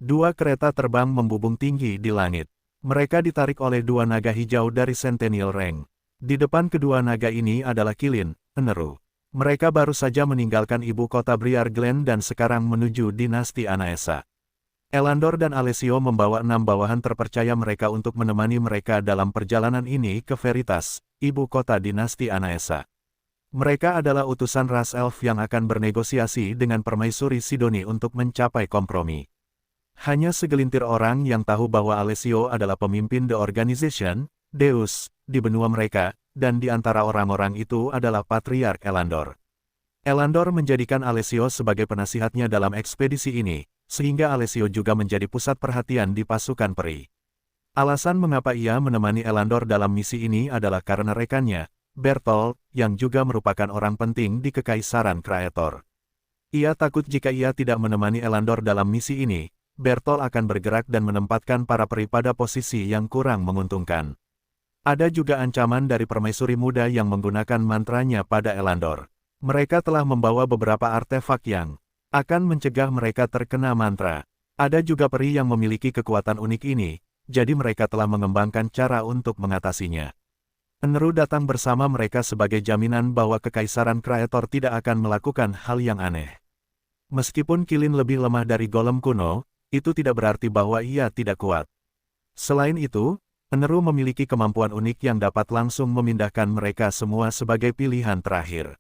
2 kereta terbang membubung tinggi di langit. Mereka ditarik oleh 2 naga hijau dari Centennial Rank. Di depan kedua naga ini adalah Kilin, Eneru. Mereka baru saja meninggalkan ibu kota Briar Glen dan sekarang menuju dinasti Anaesa. Elandor dan Alessio membawa 6 bawahan terpercaya mereka untuk menemani mereka dalam perjalanan ini ke Veritas, ibu kota dinasti Anaesa. Mereka adalah utusan ras elf yang akan bernegosiasi dengan Permaisuri Sidoni untuk mencapai kompromi. Hanya segelintir orang yang tahu bahwa Alessio adalah pemimpin The Organization, Deus, di benua mereka, dan di antara orang-orang itu adalah Patriark Elandor. Elandor menjadikan Alessio sebagai penasihatnya dalam ekspedisi ini, sehingga Alessio juga menjadi pusat perhatian di pasukan peri. Alasan mengapa ia menemani Elandor dalam misi ini adalah karena rekannya, Bertolt, yang juga merupakan orang penting di Kekaisaran Kraetor. Ia takut jika ia tidak menemani Elandor dalam misi ini, Bertolt akan bergerak dan menempatkan para peri pada posisi yang kurang menguntungkan. Ada juga ancaman dari permaisuri muda yang menggunakan mantranya pada Elandor. Mereka telah membawa beberapa artefak yang akan mencegah mereka terkena mantra. Ada juga peri yang memiliki kekuatan unik ini, jadi mereka telah mengembangkan cara untuk mengatasinya. Eneru datang bersama mereka sebagai jaminan bahwa Kekaisaran Kraetor tidak akan melakukan hal yang aneh. Meskipun Kilin lebih lemah dari golem kuno, itu tidak berarti bahwa ia tidak kuat. Selain itu, Eneru memiliki kemampuan unik yang dapat langsung memindahkan mereka semua sebagai pilihan terakhir.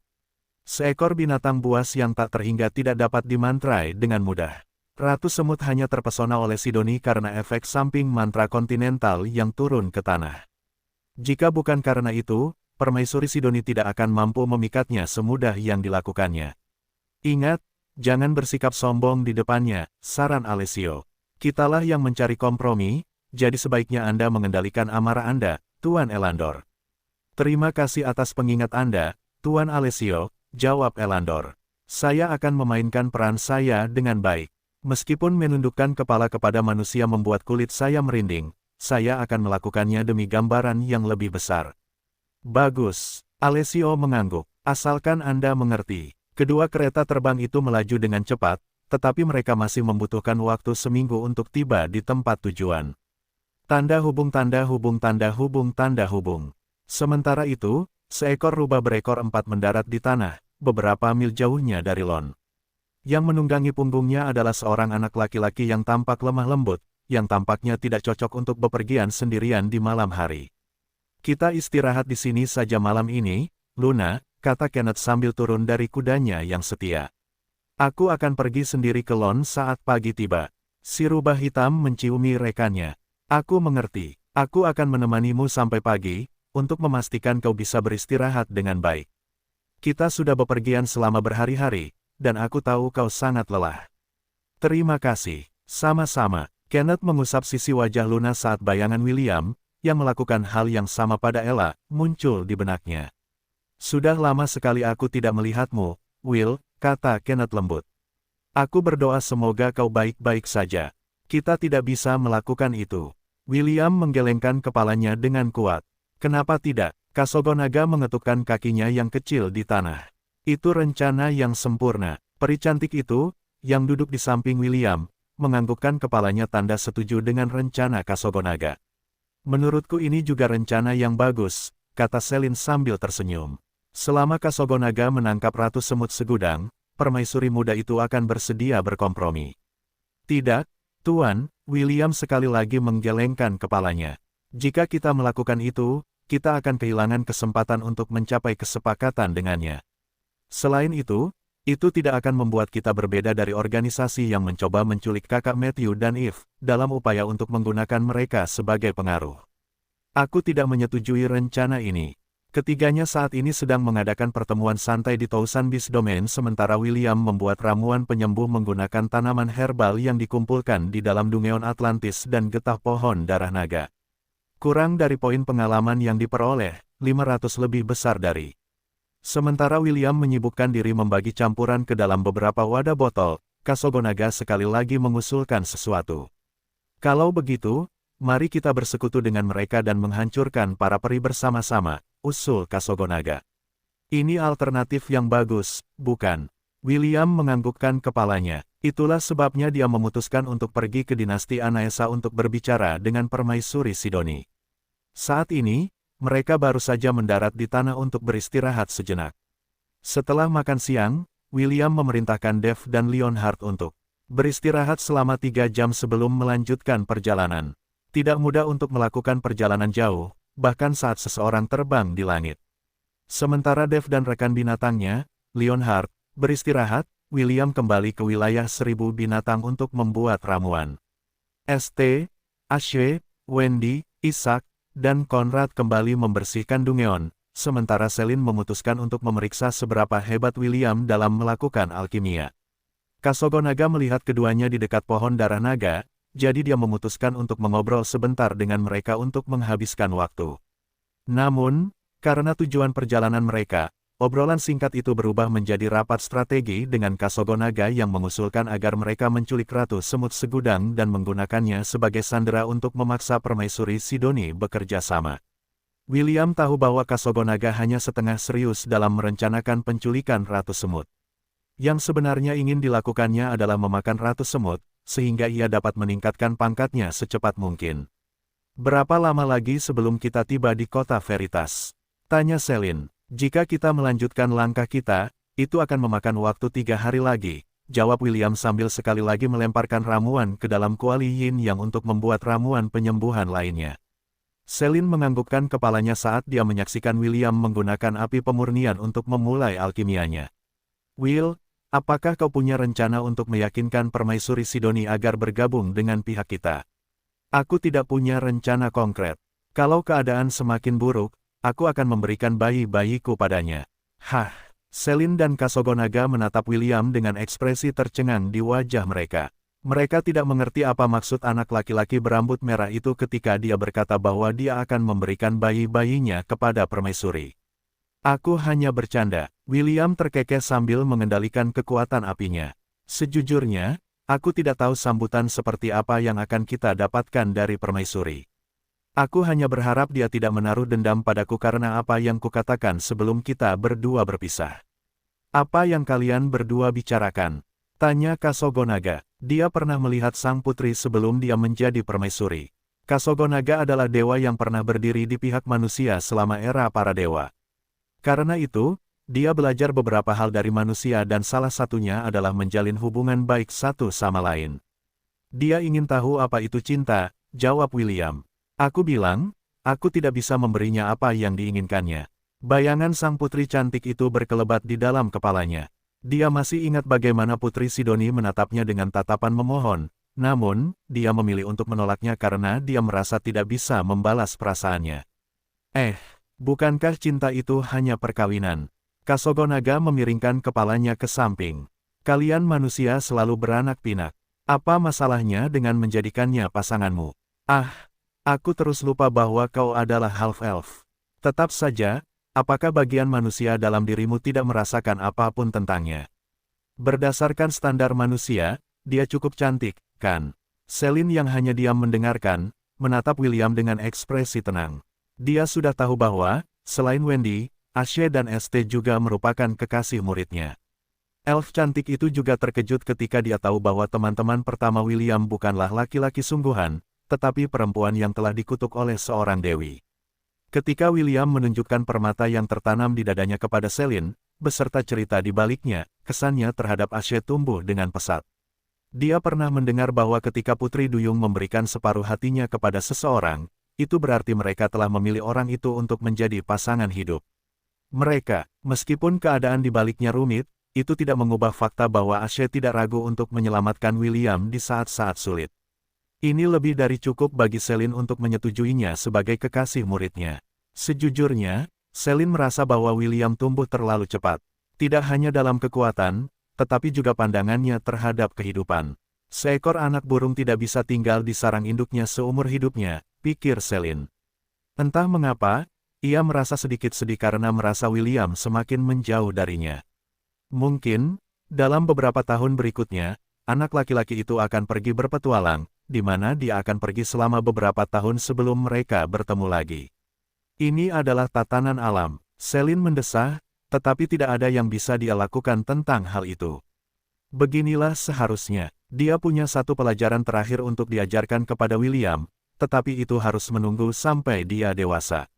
Seekor binatang buas yang tak terhingga tidak dapat dimantrai dengan mudah. Ratu Semut hanya terpesona oleh Sidoni karena efek samping mantra kontinental yang turun ke tanah. Jika bukan karena itu, Permaisuri Sidoni tidak akan mampu memikatnya semudah yang dilakukannya. Ingat, jangan bersikap sombong di depannya, saran Alessio. Kitalah yang mencari kompromi, jadi sebaiknya Anda mengendalikan amarah Anda, Tuan Elandor. Terima kasih atas pengingat Anda, Tuan Alessio, jawab Elandor. Saya akan memainkan peran saya dengan baik. Meskipun menundukkan kepala kepada manusia membuat kulit saya merinding, saya akan melakukannya demi gambaran yang lebih besar. Bagus, Alessio mengangguk. Asalkan Anda mengerti. Kedua kereta terbang itu melaju dengan cepat, tetapi mereka masih membutuhkan waktu seminggu untuk tiba di tempat tujuan. Tanda hubung tanda hubung tanda hubung tanda hubung. Sementara itu, seekor rubah berekor 4 mendarat di tanah, beberapa mil jauhnya dari Lon. Yang menunggangi punggungnya adalah seorang anak laki-laki yang tampak lemah lembut, yang tampaknya tidak cocok untuk bepergian sendirian di malam hari. Kita istirahat di sini saja malam ini, Luna, kata Kenneth sambil turun dari kudanya yang setia. Aku akan pergi sendiri ke Lon saat pagi tiba. Si rubah hitam menciumi rekannya. Aku mengerti, aku akan menemanimu sampai pagi, untuk memastikan kau bisa beristirahat dengan baik. Kita sudah bepergian selama berhari-hari, dan aku tahu kau sangat lelah. Terima kasih, sama-sama. Kenneth mengusap sisi wajah Luna saat bayangan William, yang melakukan hal yang sama pada Ella, muncul di benaknya. Sudah lama sekali aku tidak melihatmu, Will, kata Kenneth lembut. Aku berdoa semoga kau baik-baik saja. Kita tidak bisa melakukan itu. William menggelengkan kepalanya dengan kuat. Kenapa tidak? Kasogonaga mengetukkan kakinya yang kecil di tanah. Itu rencana yang sempurna. Peri cantik itu, yang duduk di samping William, menganggukkan kepalanya tanda setuju dengan rencana Kasogonaga. Menurutku ini juga rencana yang bagus, kata Selin sambil tersenyum. Selama Kasogonaga menangkap Ratu Semut Segudang, permaisuri muda itu akan bersedia berkompromi. Tidak, Tuan, William sekali lagi menggelengkan kepalanya. Jika kita melakukan itu, kita akan kehilangan kesempatan untuk mencapai kesepakatan dengannya. Selain itu tidak akan membuat kita berbeda dari organisasi yang mencoba menculik kakak Matthew dan Eve, dalam upaya untuk menggunakan mereka sebagai pengaruh. Aku tidak menyetujui rencana ini. Ketiganya saat ini sedang mengadakan pertemuan santai di Thousand Beast Domain sementara William membuat ramuan penyembuh menggunakan tanaman herbal yang dikumpulkan di dalam Dungeon Atlantis dan getah pohon darah naga. Kurang dari poin pengalaman yang diperoleh, 500 lebih besar dari. Sementara William menyibukkan diri membagi campuran ke dalam beberapa wadah botol, Kasogonaga sekali lagi mengusulkan sesuatu. Kalau begitu, mari kita bersekutu dengan mereka dan menghancurkan para peri bersama-sama, usul Kasogonaga. Ini alternatif yang bagus, bukan? William menganggukkan kepalanya. Itulah sebabnya dia memutuskan untuk pergi ke dinasti Anaesa untuk berbicara dengan permaisuri Sidoni. Saat ini, mereka baru saja mendarat di tanah untuk beristirahat sejenak. Setelah makan siang, William memerintahkan Dev dan Leonhard untuk beristirahat selama 3 jam sebelum melanjutkan perjalanan. Tidak mudah untuk melakukan perjalanan jauh, bahkan saat seseorang terbang di langit. Sementara Dev dan rekan binatangnya, Leonhard, beristirahat, William kembali ke wilayah 1000 binatang untuk membuat ramuan. St. Ashe, Wendy, Isaac, dan Conrad kembali membersihkan Dungeon, sementara Selin memutuskan untuk memeriksa seberapa hebat William dalam melakukan alkimia. Kasogonaga melihat keduanya di dekat pohon darah naga, jadi dia memutuskan untuk mengobrol sebentar dengan mereka untuk menghabiskan waktu. Namun, karena tujuan perjalanan mereka, obrolan singkat itu berubah menjadi rapat strategi dengan Kasogonaga yang mengusulkan agar mereka menculik Ratu Semut Segudang dan menggunakannya sebagai sandera untuk memaksa permaisuri Sidoni bekerja sama. William tahu bahwa Kasogonaga hanya setengah serius dalam merencanakan penculikan Ratu Semut. Yang sebenarnya ingin dilakukannya adalah memakan Ratu Semut, sehingga ia dapat meningkatkan pangkatnya secepat mungkin. Berapa lama lagi sebelum kita tiba di kota Veritas? Tanya Selin. Jika kita melanjutkan langkah kita, itu akan memakan waktu 3 hari lagi, jawab William sambil sekali lagi melemparkan ramuan ke dalam kuali yin yang untuk membuat ramuan penyembuhan lainnya. Selin menganggukkan kepalanya saat dia menyaksikan William menggunakan api pemurnian untuk memulai alkimianya. Will, apakah kau punya rencana untuk meyakinkan permaisuri Sidoni agar bergabung dengan pihak kita? Aku tidak punya rencana konkret. Kalau keadaan semakin buruk, aku akan memberikan bayi-bayiku padanya. Hah, Selin dan Kasogonaga menatap William dengan ekspresi tercengang di wajah mereka. Mereka tidak mengerti apa maksud anak laki-laki berambut merah itu ketika dia berkata bahwa dia akan memberikan bayi-bayinya kepada permaisuri. Aku hanya bercanda, William terkekeh sambil mengendalikan kekuatan apinya. Sejujurnya, aku tidak tahu sambutan seperti apa yang akan kita dapatkan dari permaisuri. Aku hanya berharap dia tidak menaruh dendam padaku karena apa yang kukatakan sebelum kita berdua berpisah. Apa yang kalian berdua bicarakan? Tanya Kasogonaga. Dia pernah melihat sang putri sebelum dia menjadi permaisuri. Kasogonaga adalah dewa yang pernah berdiri di pihak manusia selama era para dewa. Karena itu, dia belajar beberapa hal dari manusia dan salah satunya adalah menjalin hubungan baik satu sama lain. Dia ingin tahu apa itu cinta, jawab William. Aku bilang, aku tidak bisa memberinya apa yang diinginkannya. Bayangan sang putri cantik itu berkelebat di dalam kepalanya. Dia masih ingat bagaimana Putri Sidoni menatapnya dengan tatapan memohon, namun, dia memilih untuk menolaknya karena dia merasa tidak bisa membalas perasaannya. Bukankah cinta itu hanya perkawinan? Kasogonaga memiringkan kepalanya ke samping. Kalian manusia selalu beranak pinak. Apa masalahnya dengan menjadikannya pasanganmu? Aku terus lupa bahwa kau adalah half-elf. Tetap saja, Apakah bagian manusia dalam dirimu tidak merasakan apapun tentangnya? Berdasarkan standar manusia, dia cukup cantik, kan? Celine yang hanya diam mendengarkan, menatap William dengan ekspresi tenang. Dia sudah tahu bahwa, selain Wendy, Ashe dan ST juga merupakan kekasih muridnya. Elf cantik itu juga terkejut ketika dia tahu bahwa teman-teman pertama William bukanlah laki-laki sungguhan, tetapi perempuan yang telah dikutuk oleh seorang dewi. Ketika William menunjukkan permata yang tertanam di dadanya kepada Celine, beserta cerita di baliknya, kesannya terhadap Ashe tumbuh dengan pesat. Dia pernah mendengar bahwa ketika Putri Duyung memberikan separuh hatinya kepada seseorang, itu berarti mereka telah memilih orang itu untuk menjadi pasangan hidup. Mereka, meskipun keadaan di baliknya rumit, itu tidak mengubah fakta bahwa Ashe tidak ragu untuk menyelamatkan William di saat-saat sulit. Ini lebih dari cukup bagi Celine untuk menyetujuinya sebagai kekasih muridnya. Sejujurnya, Celine merasa bahwa William tumbuh terlalu cepat. Tidak hanya dalam kekuatan, tetapi juga pandangannya terhadap kehidupan. Seekor anak burung tidak bisa tinggal di sarang induknya seumur hidupnya, pikir Celine. Entah mengapa, ia merasa sedikit sedih karena merasa William semakin menjauh darinya. Mungkin, dalam beberapa tahun berikutnya, anak laki-laki itu akan pergi berpetualang, di mana dia akan pergi selama beberapa tahun sebelum mereka bertemu lagi. Ini adalah tatanan alam, Celine mendesah, tetapi tidak ada yang bisa dia lakukan tentang hal itu. Beginilah seharusnya, dia punya satu pelajaran terakhir untuk diajarkan kepada William, tetapi itu harus menunggu sampai dia dewasa.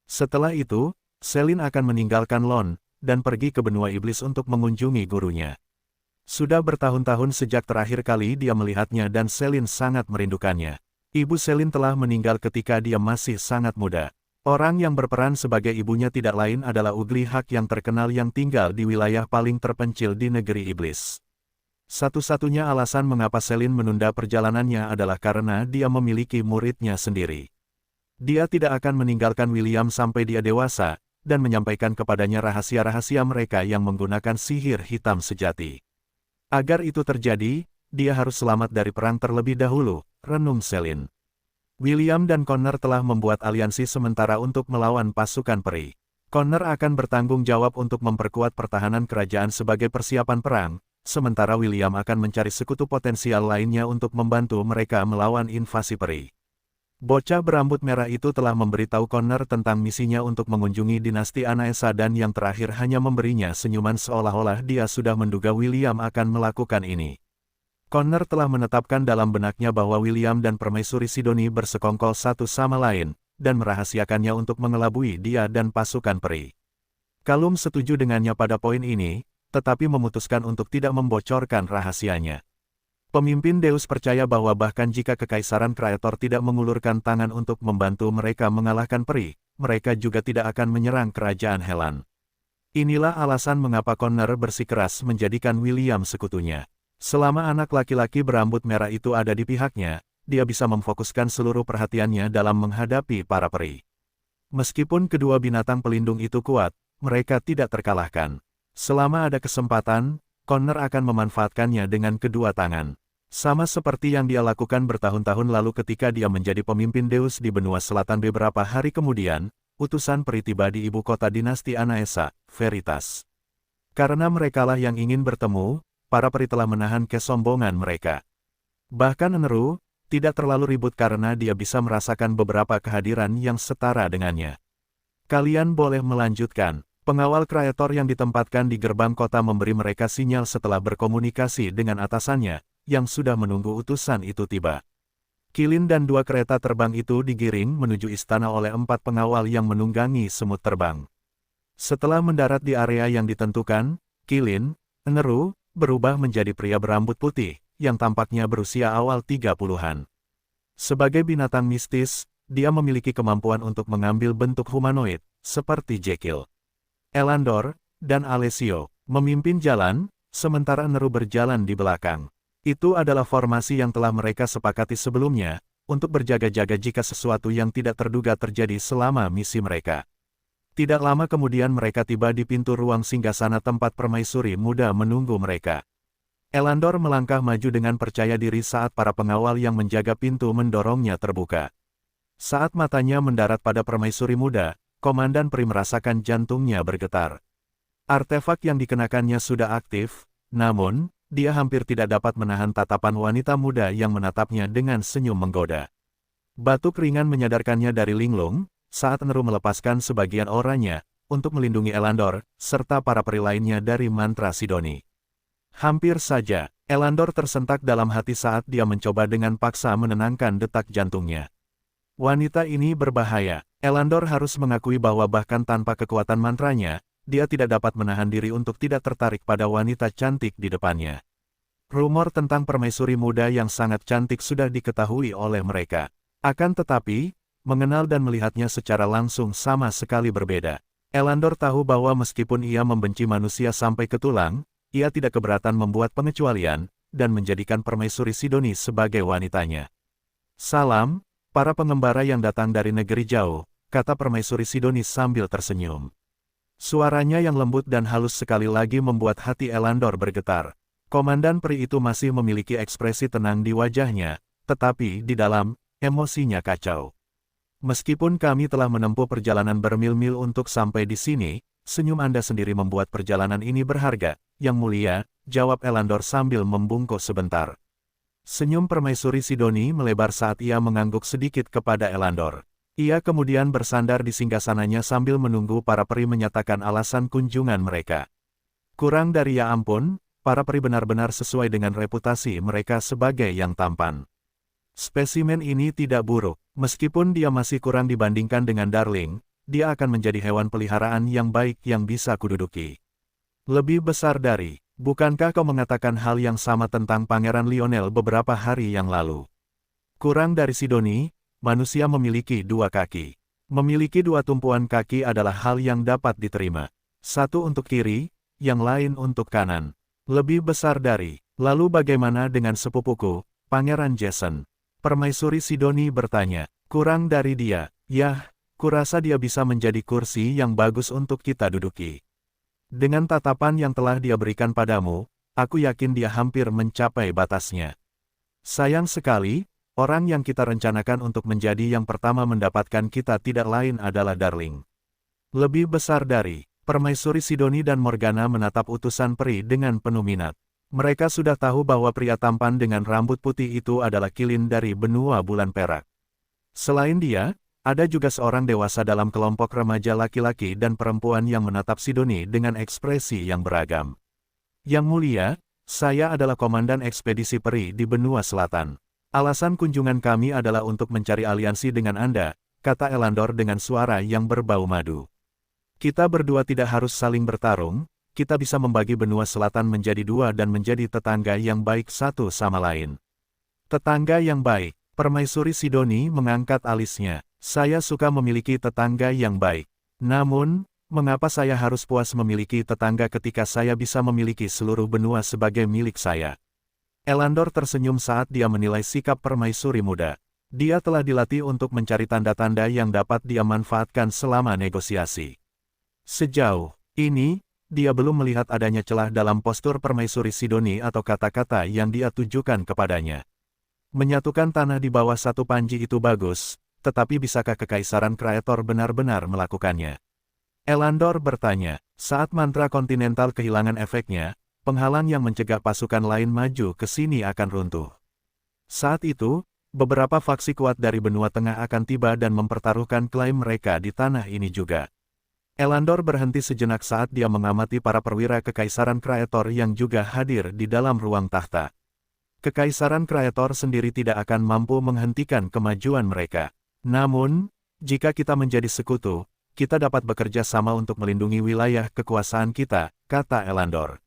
Setelah itu, Celine akan meninggalkan Lon, dan pergi ke benua iblis untuk mengunjungi gurunya. Sudah bertahun-tahun sejak terakhir kali dia melihatnya dan Celine sangat merindukannya. Ibu Celine telah meninggal ketika dia masih sangat muda. Orang yang berperan sebagai ibunya tidak lain adalah Ugly Hak yang terkenal yang tinggal di wilayah paling terpencil di negeri iblis. Satu-satunya alasan mengapa Celine menunda perjalanannya adalah karena dia memiliki muridnya sendiri. Dia tidak akan meninggalkan William sampai dia dewasa, dan menyampaikan kepadanya rahasia-rahasia mereka yang menggunakan sihir hitam sejati. Agar itu terjadi, dia harus selamat dari perang terlebih dahulu, renung Celine. William dan Connor telah membuat aliansi sementara untuk melawan pasukan peri. Connor akan bertanggung jawab untuk memperkuat pertahanan kerajaan sebagai persiapan perang, sementara William akan mencari sekutu potensial lainnya untuk membantu mereka melawan invasi peri. Bocah berambut merah itu telah memberitahu Connor tentang misinya untuk mengunjungi dinasti Anaesa dan yang terakhir hanya memberinya senyuman seolah-olah dia sudah menduga William akan melakukan ini. Connor telah menetapkan dalam benaknya bahwa William dan Permaisuri Sidoni bersekongkol satu sama lain, dan merahasiakannya untuk mengelabui dia dan pasukan peri. Kalum setuju dengannya pada poin ini, tetapi memutuskan untuk tidak membocorkan rahasianya. Pemimpin Deus percaya bahwa bahkan jika Kekaisaran Kreator tidak mengulurkan tangan untuk membantu mereka mengalahkan peri, mereka juga tidak akan menyerang kerajaan Helan. Inilah alasan mengapa Connor bersikeras menjadikan William sekutunya. Selama anak laki-laki berambut merah itu ada di pihaknya, dia bisa memfokuskan seluruh perhatiannya dalam menghadapi para peri. Meskipun kedua binatang pelindung itu kuat, mereka tidak terkalahkan. Selama ada kesempatan, Connor akan memanfaatkannya dengan kedua tangan. Sama seperti yang dia lakukan bertahun-tahun lalu ketika dia menjadi pemimpin Deus di benua selatan beberapa hari kemudian, utusan peri tiba di ibu kota dinasti Anaesa, Veritas. Karena merekalah yang ingin bertemu, para peri telah menahan kesombongan mereka. Bahkan Eneru, tidak terlalu ribut karena dia bisa merasakan beberapa kehadiran yang setara dengannya. Kalian boleh melanjutkan. Pengawal kreator yang ditempatkan di gerbang kota memberi mereka sinyal setelah berkomunikasi dengan atasannya, yang sudah menunggu utusan itu tiba. Kilin dan dua kereta terbang itu digiring menuju istana oleh 4 pengawal yang menunggangi semut terbang. Setelah mendarat di area yang ditentukan, Kilin, Eneru, berubah menjadi pria berambut putih, yang tampaknya berusia awal 30-an. Sebagai binatang mistis, dia memiliki kemampuan untuk mengambil bentuk humanoid, seperti Jekyll. Elandor, dan Alessio, memimpin jalan, sementara Eneru berjalan di belakang. Itu adalah formasi yang telah mereka sepakati sebelumnya, untuk berjaga-jaga jika sesuatu yang tidak terduga terjadi selama misi mereka. Tidak lama kemudian mereka tiba di pintu ruang singgasana tempat permaisuri muda menunggu mereka. Elandor melangkah maju dengan percaya diri saat para pengawal yang menjaga pintu mendorongnya terbuka. Saat matanya mendarat pada permaisuri muda, Komandan Pri merasakan jantungnya bergetar. Artefak yang dikenakannya sudah aktif, namun, dia hampir tidak dapat menahan tatapan wanita muda yang menatapnya dengan senyum menggoda. Batuk ringan menyadarkannya dari linglung, saat Nero melepaskan sebagian auranya, untuk melindungi Elandor, serta para peri lainnya dari mantra Sidoni. Hampir saja, Elandor tersentak dalam hati saat dia mencoba dengan paksa menenangkan detak jantungnya. Wanita ini berbahaya. Elandor harus mengakui bahwa bahkan tanpa kekuatan mantranya, dia tidak dapat menahan diri untuk tidak tertarik pada wanita cantik di depannya. Rumor tentang permaisuri muda yang sangat cantik sudah diketahui oleh mereka. Akan tetapi, mengenal dan melihatnya secara langsung sama sekali berbeda. Elandor tahu bahwa meskipun ia membenci manusia sampai ke tulang, ia tidak keberatan membuat pengecualian, dan menjadikan permaisuri Sidoni sebagai wanitanya. Salam, para pengembara yang datang dari negeri jauh, kata permaisuri Sidoni sambil tersenyum. Suaranya yang lembut dan halus sekali lagi membuat hati Elandor bergetar. Komandan Pri itu masih memiliki ekspresi tenang di wajahnya, tetapi di dalam, emosinya kacau. Meskipun kami telah menempuh perjalanan bermil-mil untuk sampai di sini, senyum Anda sendiri membuat perjalanan ini berharga, Yang Mulia, jawab Elandor sambil membungkuk sebentar. Senyum permaisuri Sidoni melebar saat ia mengangguk sedikit kepada Elandor. Ia kemudian bersandar di singgasananya sambil menunggu para peri menyatakan alasan kunjungan mereka. Kurang dari ya ampun, para peri benar-benar sesuai dengan reputasi mereka sebagai yang tampan. Spesimen ini tidak buruk, meskipun dia masih kurang dibandingkan dengan Darling, dia akan menjadi hewan peliharaan yang baik yang bisa kududuki. Lebih besar dari, bukankah kau mengatakan hal yang sama tentang Pangeran Lionel beberapa hari yang lalu? Kurang dari Sidoni, manusia memiliki dua kaki. Memiliki dua tumpuan kaki adalah hal yang dapat diterima. Satu untuk kiri, yang lain untuk kanan. Lebih besar dari, lalu bagaimana dengan sepupuku, Pangeran Jason? Permaisuri Sidoni bertanya. Kurang dari dia, yah, kurasa dia bisa menjadi kursi yang bagus untuk kita duduki. Dengan tatapan yang telah dia berikan padamu, aku yakin dia hampir mencapai batasnya. Sayang sekali, orang yang kita rencanakan untuk menjadi yang pertama mendapatkan kita tidak lain adalah Darling. Lebih besar dari, Permaisuri Sidoni dan Morgana menatap utusan peri dengan penuh minat. Mereka sudah tahu bahwa pria tampan dengan rambut putih itu adalah Kilin dari benua bulan perak. Selain dia, ada juga seorang dewasa dalam kelompok remaja laki-laki dan perempuan yang menatap Sidoni dengan ekspresi yang beragam. Yang Mulia, saya adalah komandan ekspedisi peri di benua selatan. Alasan kunjungan kami adalah untuk mencari aliansi dengan Anda, kata Elandor dengan suara yang berbau madu. Kita berdua tidak harus saling bertarung, kita bisa membagi benua selatan menjadi dua dan menjadi tetangga yang baik satu sama lain. Tetangga yang baik, Permaisuri Sidoni mengangkat alisnya. Saya suka memiliki tetangga yang baik. Namun, mengapa saya harus puas memiliki tetangga ketika saya bisa memiliki seluruh benua sebagai milik saya? Elandor tersenyum saat dia menilai sikap permaisuri muda. Dia telah dilatih untuk mencari tanda-tanda yang dapat dia manfaatkan selama negosiasi. Sejauh ini, dia belum melihat adanya celah dalam postur permaisuri Sidoni atau kata-kata yang dia tujukan kepadanya. Menyatukan tanah di bawah satu panji itu bagus, tetapi bisakah Kekaisaran Kreator benar-benar melakukannya? Elandor bertanya, saat mantra kontinental kehilangan efeknya, penghalang yang mencegah pasukan lain maju ke sini akan runtuh. Saat itu, beberapa faksi kuat dari benua tengah akan tiba dan mempertaruhkan klaim mereka di tanah ini juga. Elandor berhenti sejenak saat dia mengamati para perwira Kekaisaran Kreator yang juga hadir di dalam ruang tahta. Kekaisaran Kreator sendiri tidak akan mampu menghentikan kemajuan mereka. Namun, jika kita menjadi sekutu, kita dapat bekerja sama untuk melindungi wilayah kekuasaan kita, kata Elandor.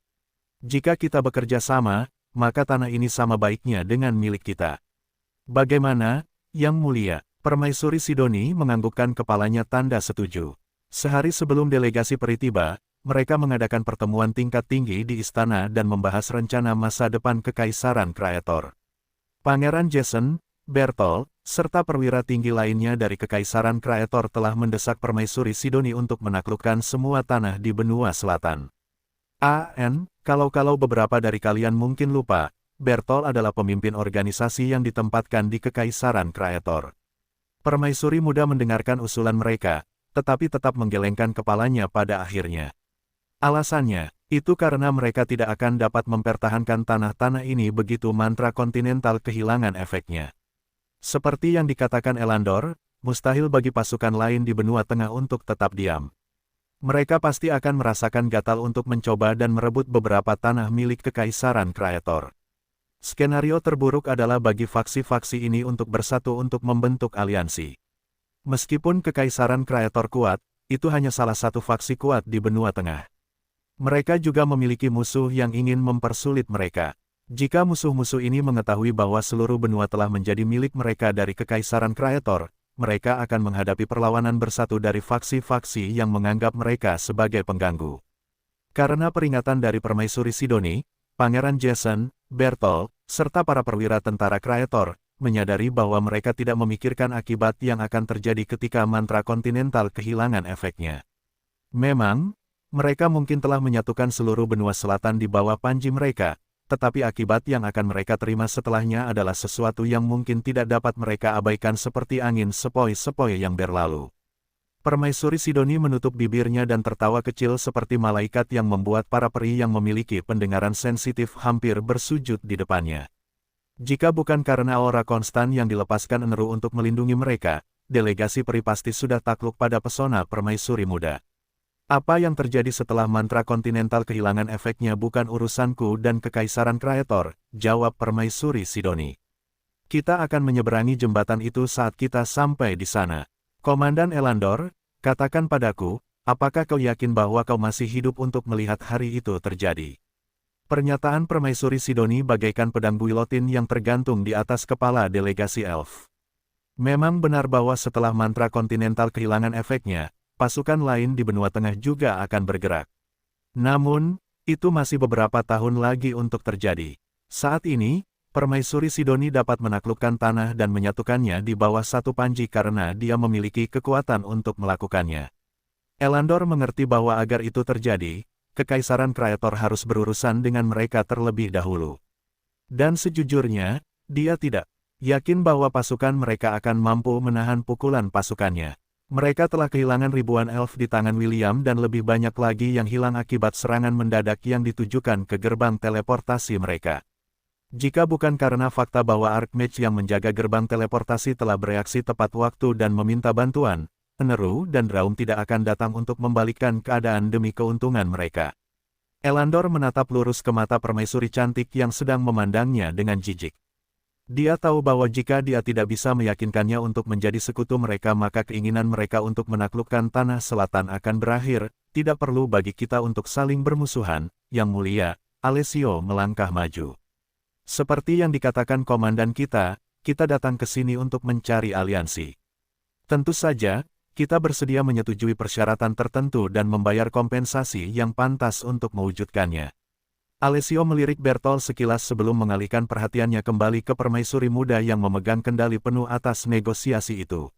Jika kita bekerja sama, maka tanah ini sama baiknya dengan milik kita. Bagaimana, Yang Mulia? Permaisuri Sidoni menganggukkan kepalanya tanda setuju. Sehari sebelum delegasi peri tiba, mereka mengadakan pertemuan tingkat tinggi di istana dan membahas rencana masa depan Kekaisaran Kreator. Pangeran Jason, Bertolt, serta perwira tinggi lainnya dari Kekaisaran Kreator telah mendesak Permaisuri Sidoni untuk menaklukkan semua tanah di benua selatan. Kalau beberapa dari kalian mungkin lupa, Bertolt adalah pemimpin organisasi yang ditempatkan di Kekaisaran Kreator. Permaisuri muda mendengarkan usulan mereka, tetapi tetap menggelengkan kepalanya pada akhirnya. Alasannya, itu karena mereka tidak akan dapat mempertahankan tanah-tanah ini begitu mantra kontinental kehilangan efeknya. Seperti yang dikatakan Elandor, mustahil bagi pasukan lain di benua tengah untuk tetap diam. Mereka pasti akan merasakan gatal untuk mencoba dan merebut beberapa tanah milik Kekaisaran Kraetor. Skenario terburuk adalah bagi faksi-faksi ini untuk bersatu untuk membentuk aliansi. Meskipun Kekaisaran Kraetor kuat, itu hanya salah satu faksi kuat di benua tengah. Mereka juga memiliki musuh yang ingin mempersulit mereka. Jika musuh-musuh ini mengetahui bahwa seluruh benua telah menjadi milik mereka dari Kekaisaran Kraetor, mereka akan menghadapi perlawanan bersatu dari faksi-faksi yang menganggap mereka sebagai pengganggu. Karena peringatan dari Permaisuri Sidoni, Pangeran Jason, Bertol, serta para perwira tentara Kraetor, menyadari bahwa mereka tidak memikirkan akibat yang akan terjadi ketika mantra kontinental kehilangan efeknya. Memang, mereka mungkin telah menyatukan seluruh benua selatan di bawah panji mereka, tetapi akibat yang akan mereka terima setelahnya adalah sesuatu yang mungkin tidak dapat mereka abaikan seperti angin sepoi-sepoi yang berlalu. Permaisuri Sidoni menutup bibirnya dan tertawa kecil seperti malaikat yang membuat para peri yang memiliki pendengaran sensitif hampir bersujud di depannya. Jika bukan karena aura konstan yang dilepaskan Eneru untuk melindungi mereka, delegasi peri pasti sudah takluk pada pesona permaisuri muda. Apa yang terjadi setelah mantra kontinental kehilangan efeknya bukan urusanku dan Kekaisaran Kraetor, jawab Permaisuri Sidoni. Kita akan menyeberangi jembatan itu saat kita sampai di sana. Komandan Elandor, katakan padaku, apakah kau yakin bahwa kau masih hidup untuk melihat hari itu terjadi? Pernyataan Permaisuri Sidoni bagaikan pedang guilotin yang tergantung di atas kepala delegasi elf. Memang benar bahwa setelah mantra kontinental kehilangan efeknya, pasukan lain di benua tengah juga akan bergerak. Namun, itu masih beberapa tahun lagi untuk terjadi. Saat ini, Permaisuri Sidoni dapat menaklukkan tanah dan menyatukannya di bawah satu panji karena dia memiliki kekuatan untuk melakukannya. Elandor mengerti bahwa agar itu terjadi, Kekaisaran Kraetor harus berurusan dengan mereka terlebih dahulu. Dan sejujurnya, dia tidak yakin bahwa pasukan mereka akan mampu menahan pukulan pasukannya. Mereka telah kehilangan ribuan elf di tangan William dan lebih banyak lagi yang hilang akibat serangan mendadak yang ditujukan ke gerbang teleportasi mereka. Jika bukan karena fakta bahwa Archmage yang menjaga gerbang teleportasi telah bereaksi tepat waktu dan meminta bantuan, Eneru dan Raum tidak akan datang untuk membalikkan keadaan demi keuntungan mereka. Elandor menatap lurus ke mata permaisuri cantik yang sedang memandangnya dengan jijik. Dia tahu bahwa jika dia tidak bisa meyakinkannya untuk menjadi sekutu mereka maka keinginan mereka untuk menaklukkan tanah selatan akan berakhir, tidak perlu bagi kita untuk saling bermusuhan, Yang Mulia, Alessio melangkah maju. Seperti yang dikatakan komandan kita datang ke sini untuk mencari aliansi. Tentu saja, kita bersedia menyetujui persyaratan tertentu dan membayar kompensasi yang pantas untuk mewujudkannya. Alessio melirik Bertol sekilas sebelum mengalihkan perhatiannya kembali ke permaisuri muda yang memegang kendali penuh atas negosiasi itu.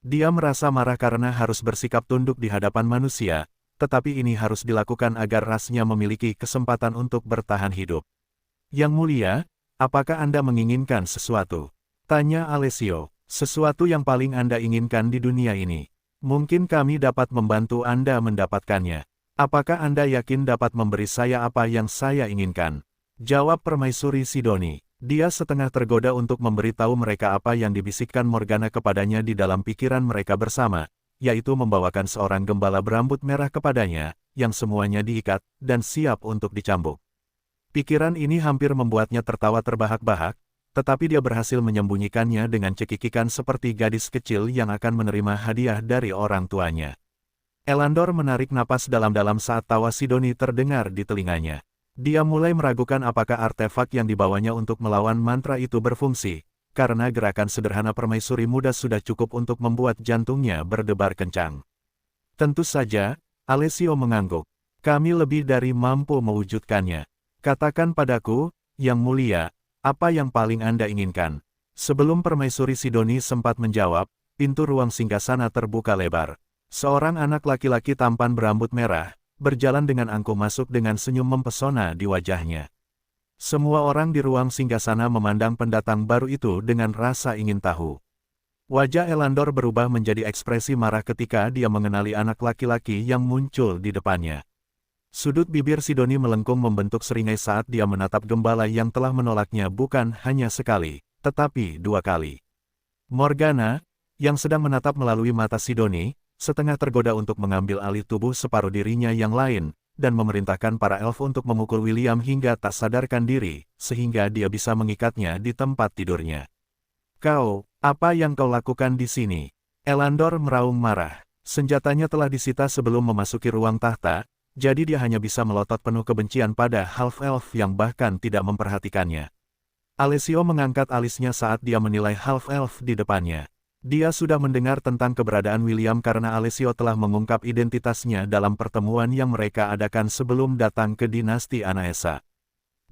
Dia merasa marah karena harus bersikap tunduk di hadapan manusia, tetapi ini harus dilakukan agar rasnya memiliki kesempatan untuk bertahan hidup. Yang Mulia, apakah Anda menginginkan sesuatu? Tanya Alessio. Sesuatu yang paling Anda inginkan di dunia ini. Mungkin kami dapat membantu Anda mendapatkannya. Apakah Anda yakin dapat memberi saya apa yang saya inginkan? Jawab Permaisuri Sidoni. Dia setengah tergoda untuk memberitahu mereka apa yang dibisikkan Morgana kepadanya di dalam pikiran mereka bersama, yaitu membawakan seorang gembala berambut merah kepadanya, yang semuanya diikat, dan siap untuk dicambuk. Pikiran ini hampir membuatnya tertawa terbahak-bahak, tetapi dia berhasil menyembunyikannya dengan cekikikan seperti gadis kecil yang akan menerima hadiah dari orang tuanya. Elandor menarik napas dalam-dalam saat tawa Sidoni terdengar di telinganya. Dia mulai meragukan apakah artefak yang dibawanya untuk melawan mantra itu berfungsi, karena gerakan sederhana permaisuri muda sudah cukup untuk membuat jantungnya berdebar kencang. Tentu saja, Alessio mengangguk. Kami lebih dari mampu mewujudkannya. Katakan padaku, Yang Mulia, apa yang paling Anda inginkan? Sebelum Permaisuri Sidoni sempat menjawab, pintu ruang singgasana terbuka lebar. Seorang anak laki-laki tampan berambut merah, berjalan dengan angkuh masuk dengan senyum mempesona di wajahnya. Semua orang di ruang singgasana memandang pendatang baru itu dengan rasa ingin tahu. Wajah Elandor berubah menjadi ekspresi marah ketika dia mengenali anak laki-laki yang muncul di depannya. Sudut bibir Sidoni melengkung membentuk seringai saat dia menatap gembala yang telah menolaknya bukan hanya sekali, tetapi 2 kali. Morgana, yang sedang menatap melalui mata Sidoni, setengah tergoda untuk mengambil alih tubuh separuh dirinya yang lain, dan memerintahkan para elf untuk memukul William hingga tak sadarkan diri, sehingga dia bisa mengikatnya di tempat tidurnya. Kau, apa yang kau lakukan di sini? Elandor meraung marah. Senjatanya telah disita sebelum memasuki ruang tahta, jadi dia hanya bisa melotot penuh kebencian pada half-elf yang bahkan tidak memperhatikannya. Alessio mengangkat alisnya saat dia menilai half-elf di depannya. Dia sudah mendengar tentang keberadaan William karena Alessio telah mengungkap identitasnya dalam pertemuan yang mereka adakan sebelum datang ke dinasti Anaesa.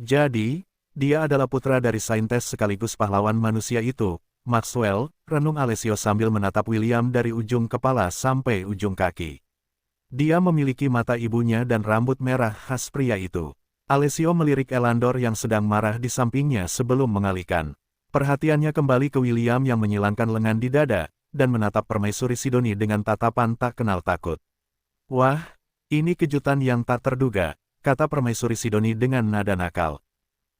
Jadi, dia adalah putra dari saintes sekaligus pahlawan manusia itu, Maxwell, renung Alessio sambil menatap William dari ujung kepala sampai ujung kaki. Dia memiliki mata ibunya dan rambut merah khas pria itu. Alessio melirik Elandor yang sedang marah di sampingnya sebelum mengalihkan perhatiannya kembali ke William yang menyilangkan lengan di dada, dan menatap Permaisuri Sidoni dengan tatapan tak kenal takut. Wah, ini kejutan yang tak terduga, kata Permaisuri Sidoni dengan nada nakal.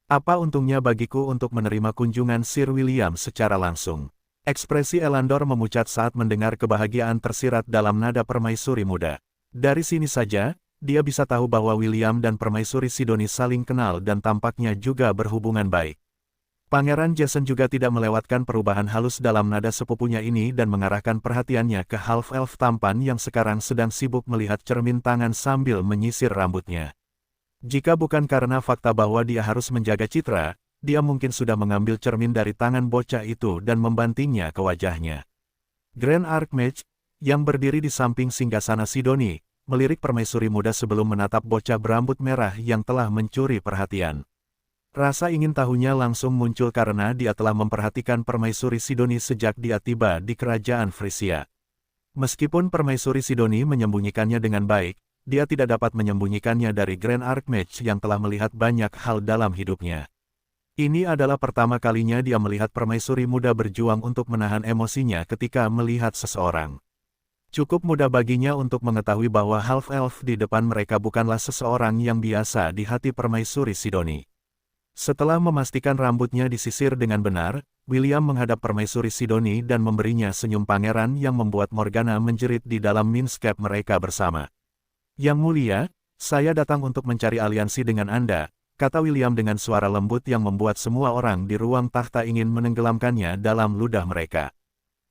Apa untungnya bagiku untuk menerima kunjungan Sir William secara langsung? Ekspresi Elandor memucat saat mendengar kebahagiaan tersirat dalam nada permaisuri muda. Dari sini saja, dia bisa tahu bahwa William dan Permaisuri Sidoni saling kenal dan tampaknya juga berhubungan baik. Pangeran Jason juga tidak melewatkan perubahan halus dalam nada sepupunya ini dan mengarahkan perhatiannya ke half-elf tampan yang sekarang sedang sibuk melihat cermin tangan sambil menyisir rambutnya. Jika bukan karena fakta bahwa dia harus menjaga citra, dia mungkin sudah mengambil cermin dari tangan bocah itu dan membantingnya ke wajahnya. Grand Archmage, yang berdiri di samping singgasana Sidoni, melirik permaisuri muda sebelum menatap bocah berambut merah yang telah mencuri perhatian. Rasa ingin tahunya langsung muncul karena dia telah memperhatikan permaisuri Sidoni sejak dia tiba di kerajaan Frisia. Meskipun permaisuri Sidoni menyembunyikannya dengan baik, dia tidak dapat menyembunyikannya dari Grand Archmage yang telah melihat banyak hal dalam hidupnya. Ini adalah pertama kalinya dia melihat permaisuri muda berjuang untuk menahan emosinya ketika melihat seseorang. Cukup mudah baginya untuk mengetahui bahwa half-elf di depan mereka bukanlah seseorang yang biasa di hati permaisuri Sidoni. Setelah memastikan rambutnya disisir dengan benar, William menghadap permaisuri Sidoni dan memberinya senyum pangeran yang membuat Morgana menjerit di dalam minscape mereka bersama. Yang mulia, saya datang untuk mencari aliansi dengan Anda, kata William dengan suara lembut yang membuat semua orang di ruang tahta ingin menenggelamkannya dalam ludah mereka.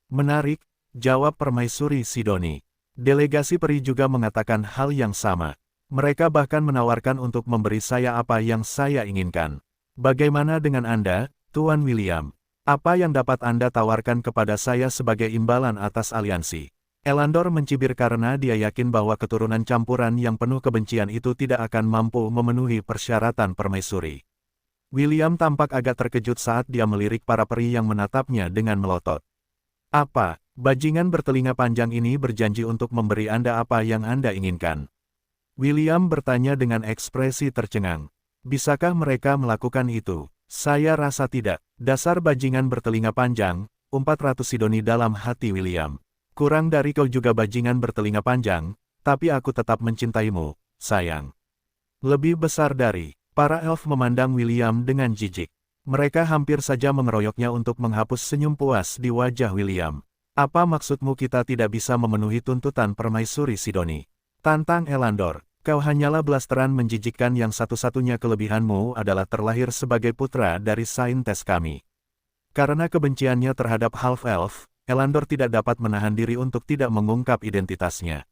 Menarik, jawab permaisuri Sidoni. Delegasi peri juga mengatakan hal yang sama. Mereka bahkan menawarkan untuk memberi saya apa yang saya inginkan. Bagaimana dengan Anda, Tuan William? Apa yang dapat Anda tawarkan kepada saya sebagai imbalan atas aliansi? Elandor mencibir karena dia yakin bahwa keturunan campuran yang penuh kebencian itu tidak akan mampu memenuhi persyaratan permaisuri. William tampak agak terkejut saat dia melirik para peri yang menatapnya dengan melotot. Apa, bajingan bertelinga panjang ini berjanji untuk memberi Anda apa yang Anda inginkan? William bertanya dengan ekspresi tercengang. Bisakah mereka melakukan itu? Saya rasa tidak. Dasar bajingan bertelinga panjang, umpat Ratu Sidoni dalam hati William. Kurang dari kau juga bajingan bertelinga panjang, tapi aku tetap mencintaimu, sayang. Lebih besar dari, para elf memandang William dengan jijik. Mereka hampir saja mengeroyoknya untuk menghapus senyum puas di wajah William. Apa maksudmu kita tidak bisa memenuhi tuntutan permaisuri Sidoni? Tantang Elandor, kau hanyalah blasteran menjijikkan yang satu-satunya kelebihanmu adalah terlahir sebagai putra dari saintes kami. Karena kebenciannya terhadap half-elf, Elandor tidak dapat menahan diri untuk tidak mengungkap identitasnya.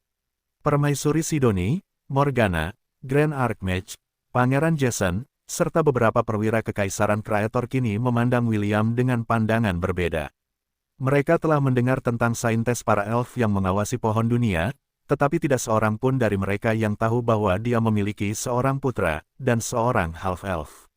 Permaisuri Sidoni, Morgana, Grand Archmage, Pangeran Jason, serta beberapa perwira kekaisaran Kreator kini memandang William dengan pandangan berbeda. Mereka telah mendengar tentang saintes para elf yang mengawasi pohon dunia, tetapi tidak seorang pun dari mereka yang tahu bahwa dia memiliki seorang putra dan seorang half-elf.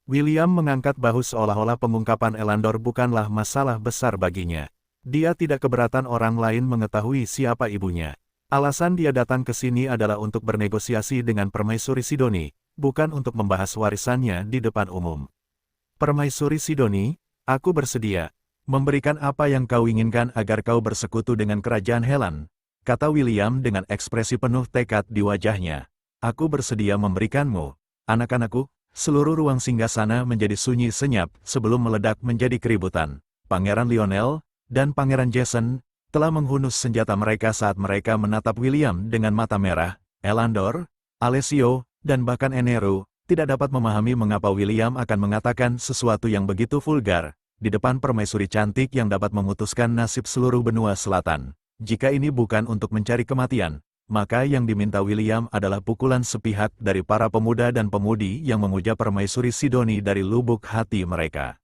William mengangkat bahu seolah-olah pengungkapan Elandor bukanlah masalah besar baginya. Dia tidak keberatan orang lain mengetahui siapa ibunya. Alasan dia datang ke sini adalah untuk bernegosiasi dengan Permaisuri Sidoni, bukan untuk membahas warisannya di depan umum. Permaisuri Sidoni, aku bersedia. Memberikan apa yang kau inginkan agar kau bersekutu dengan kerajaan Helan, kata William dengan ekspresi penuh tekad di wajahnya. Aku bersedia memberikanmu, anak-anakku. Seluruh ruang singgasana menjadi sunyi senyap sebelum meledak menjadi keributan. Pangeran Lionel dan Pangeran Jason telah menghunus senjata mereka saat mereka menatap William dengan mata merah. Elandor, Alessio, dan bahkan Eneru tidak dapat memahami mengapa William akan mengatakan sesuatu yang begitu vulgar di depan permaisuri cantik yang dapat memutuskan nasib seluruh benua selatan. Jika ini bukan untuk mencari kematian, maka yang diminta William adalah pukulan sepihak dari para pemuda dan pemudi yang memuja permaisuri Sidoni dari lubuk hati mereka.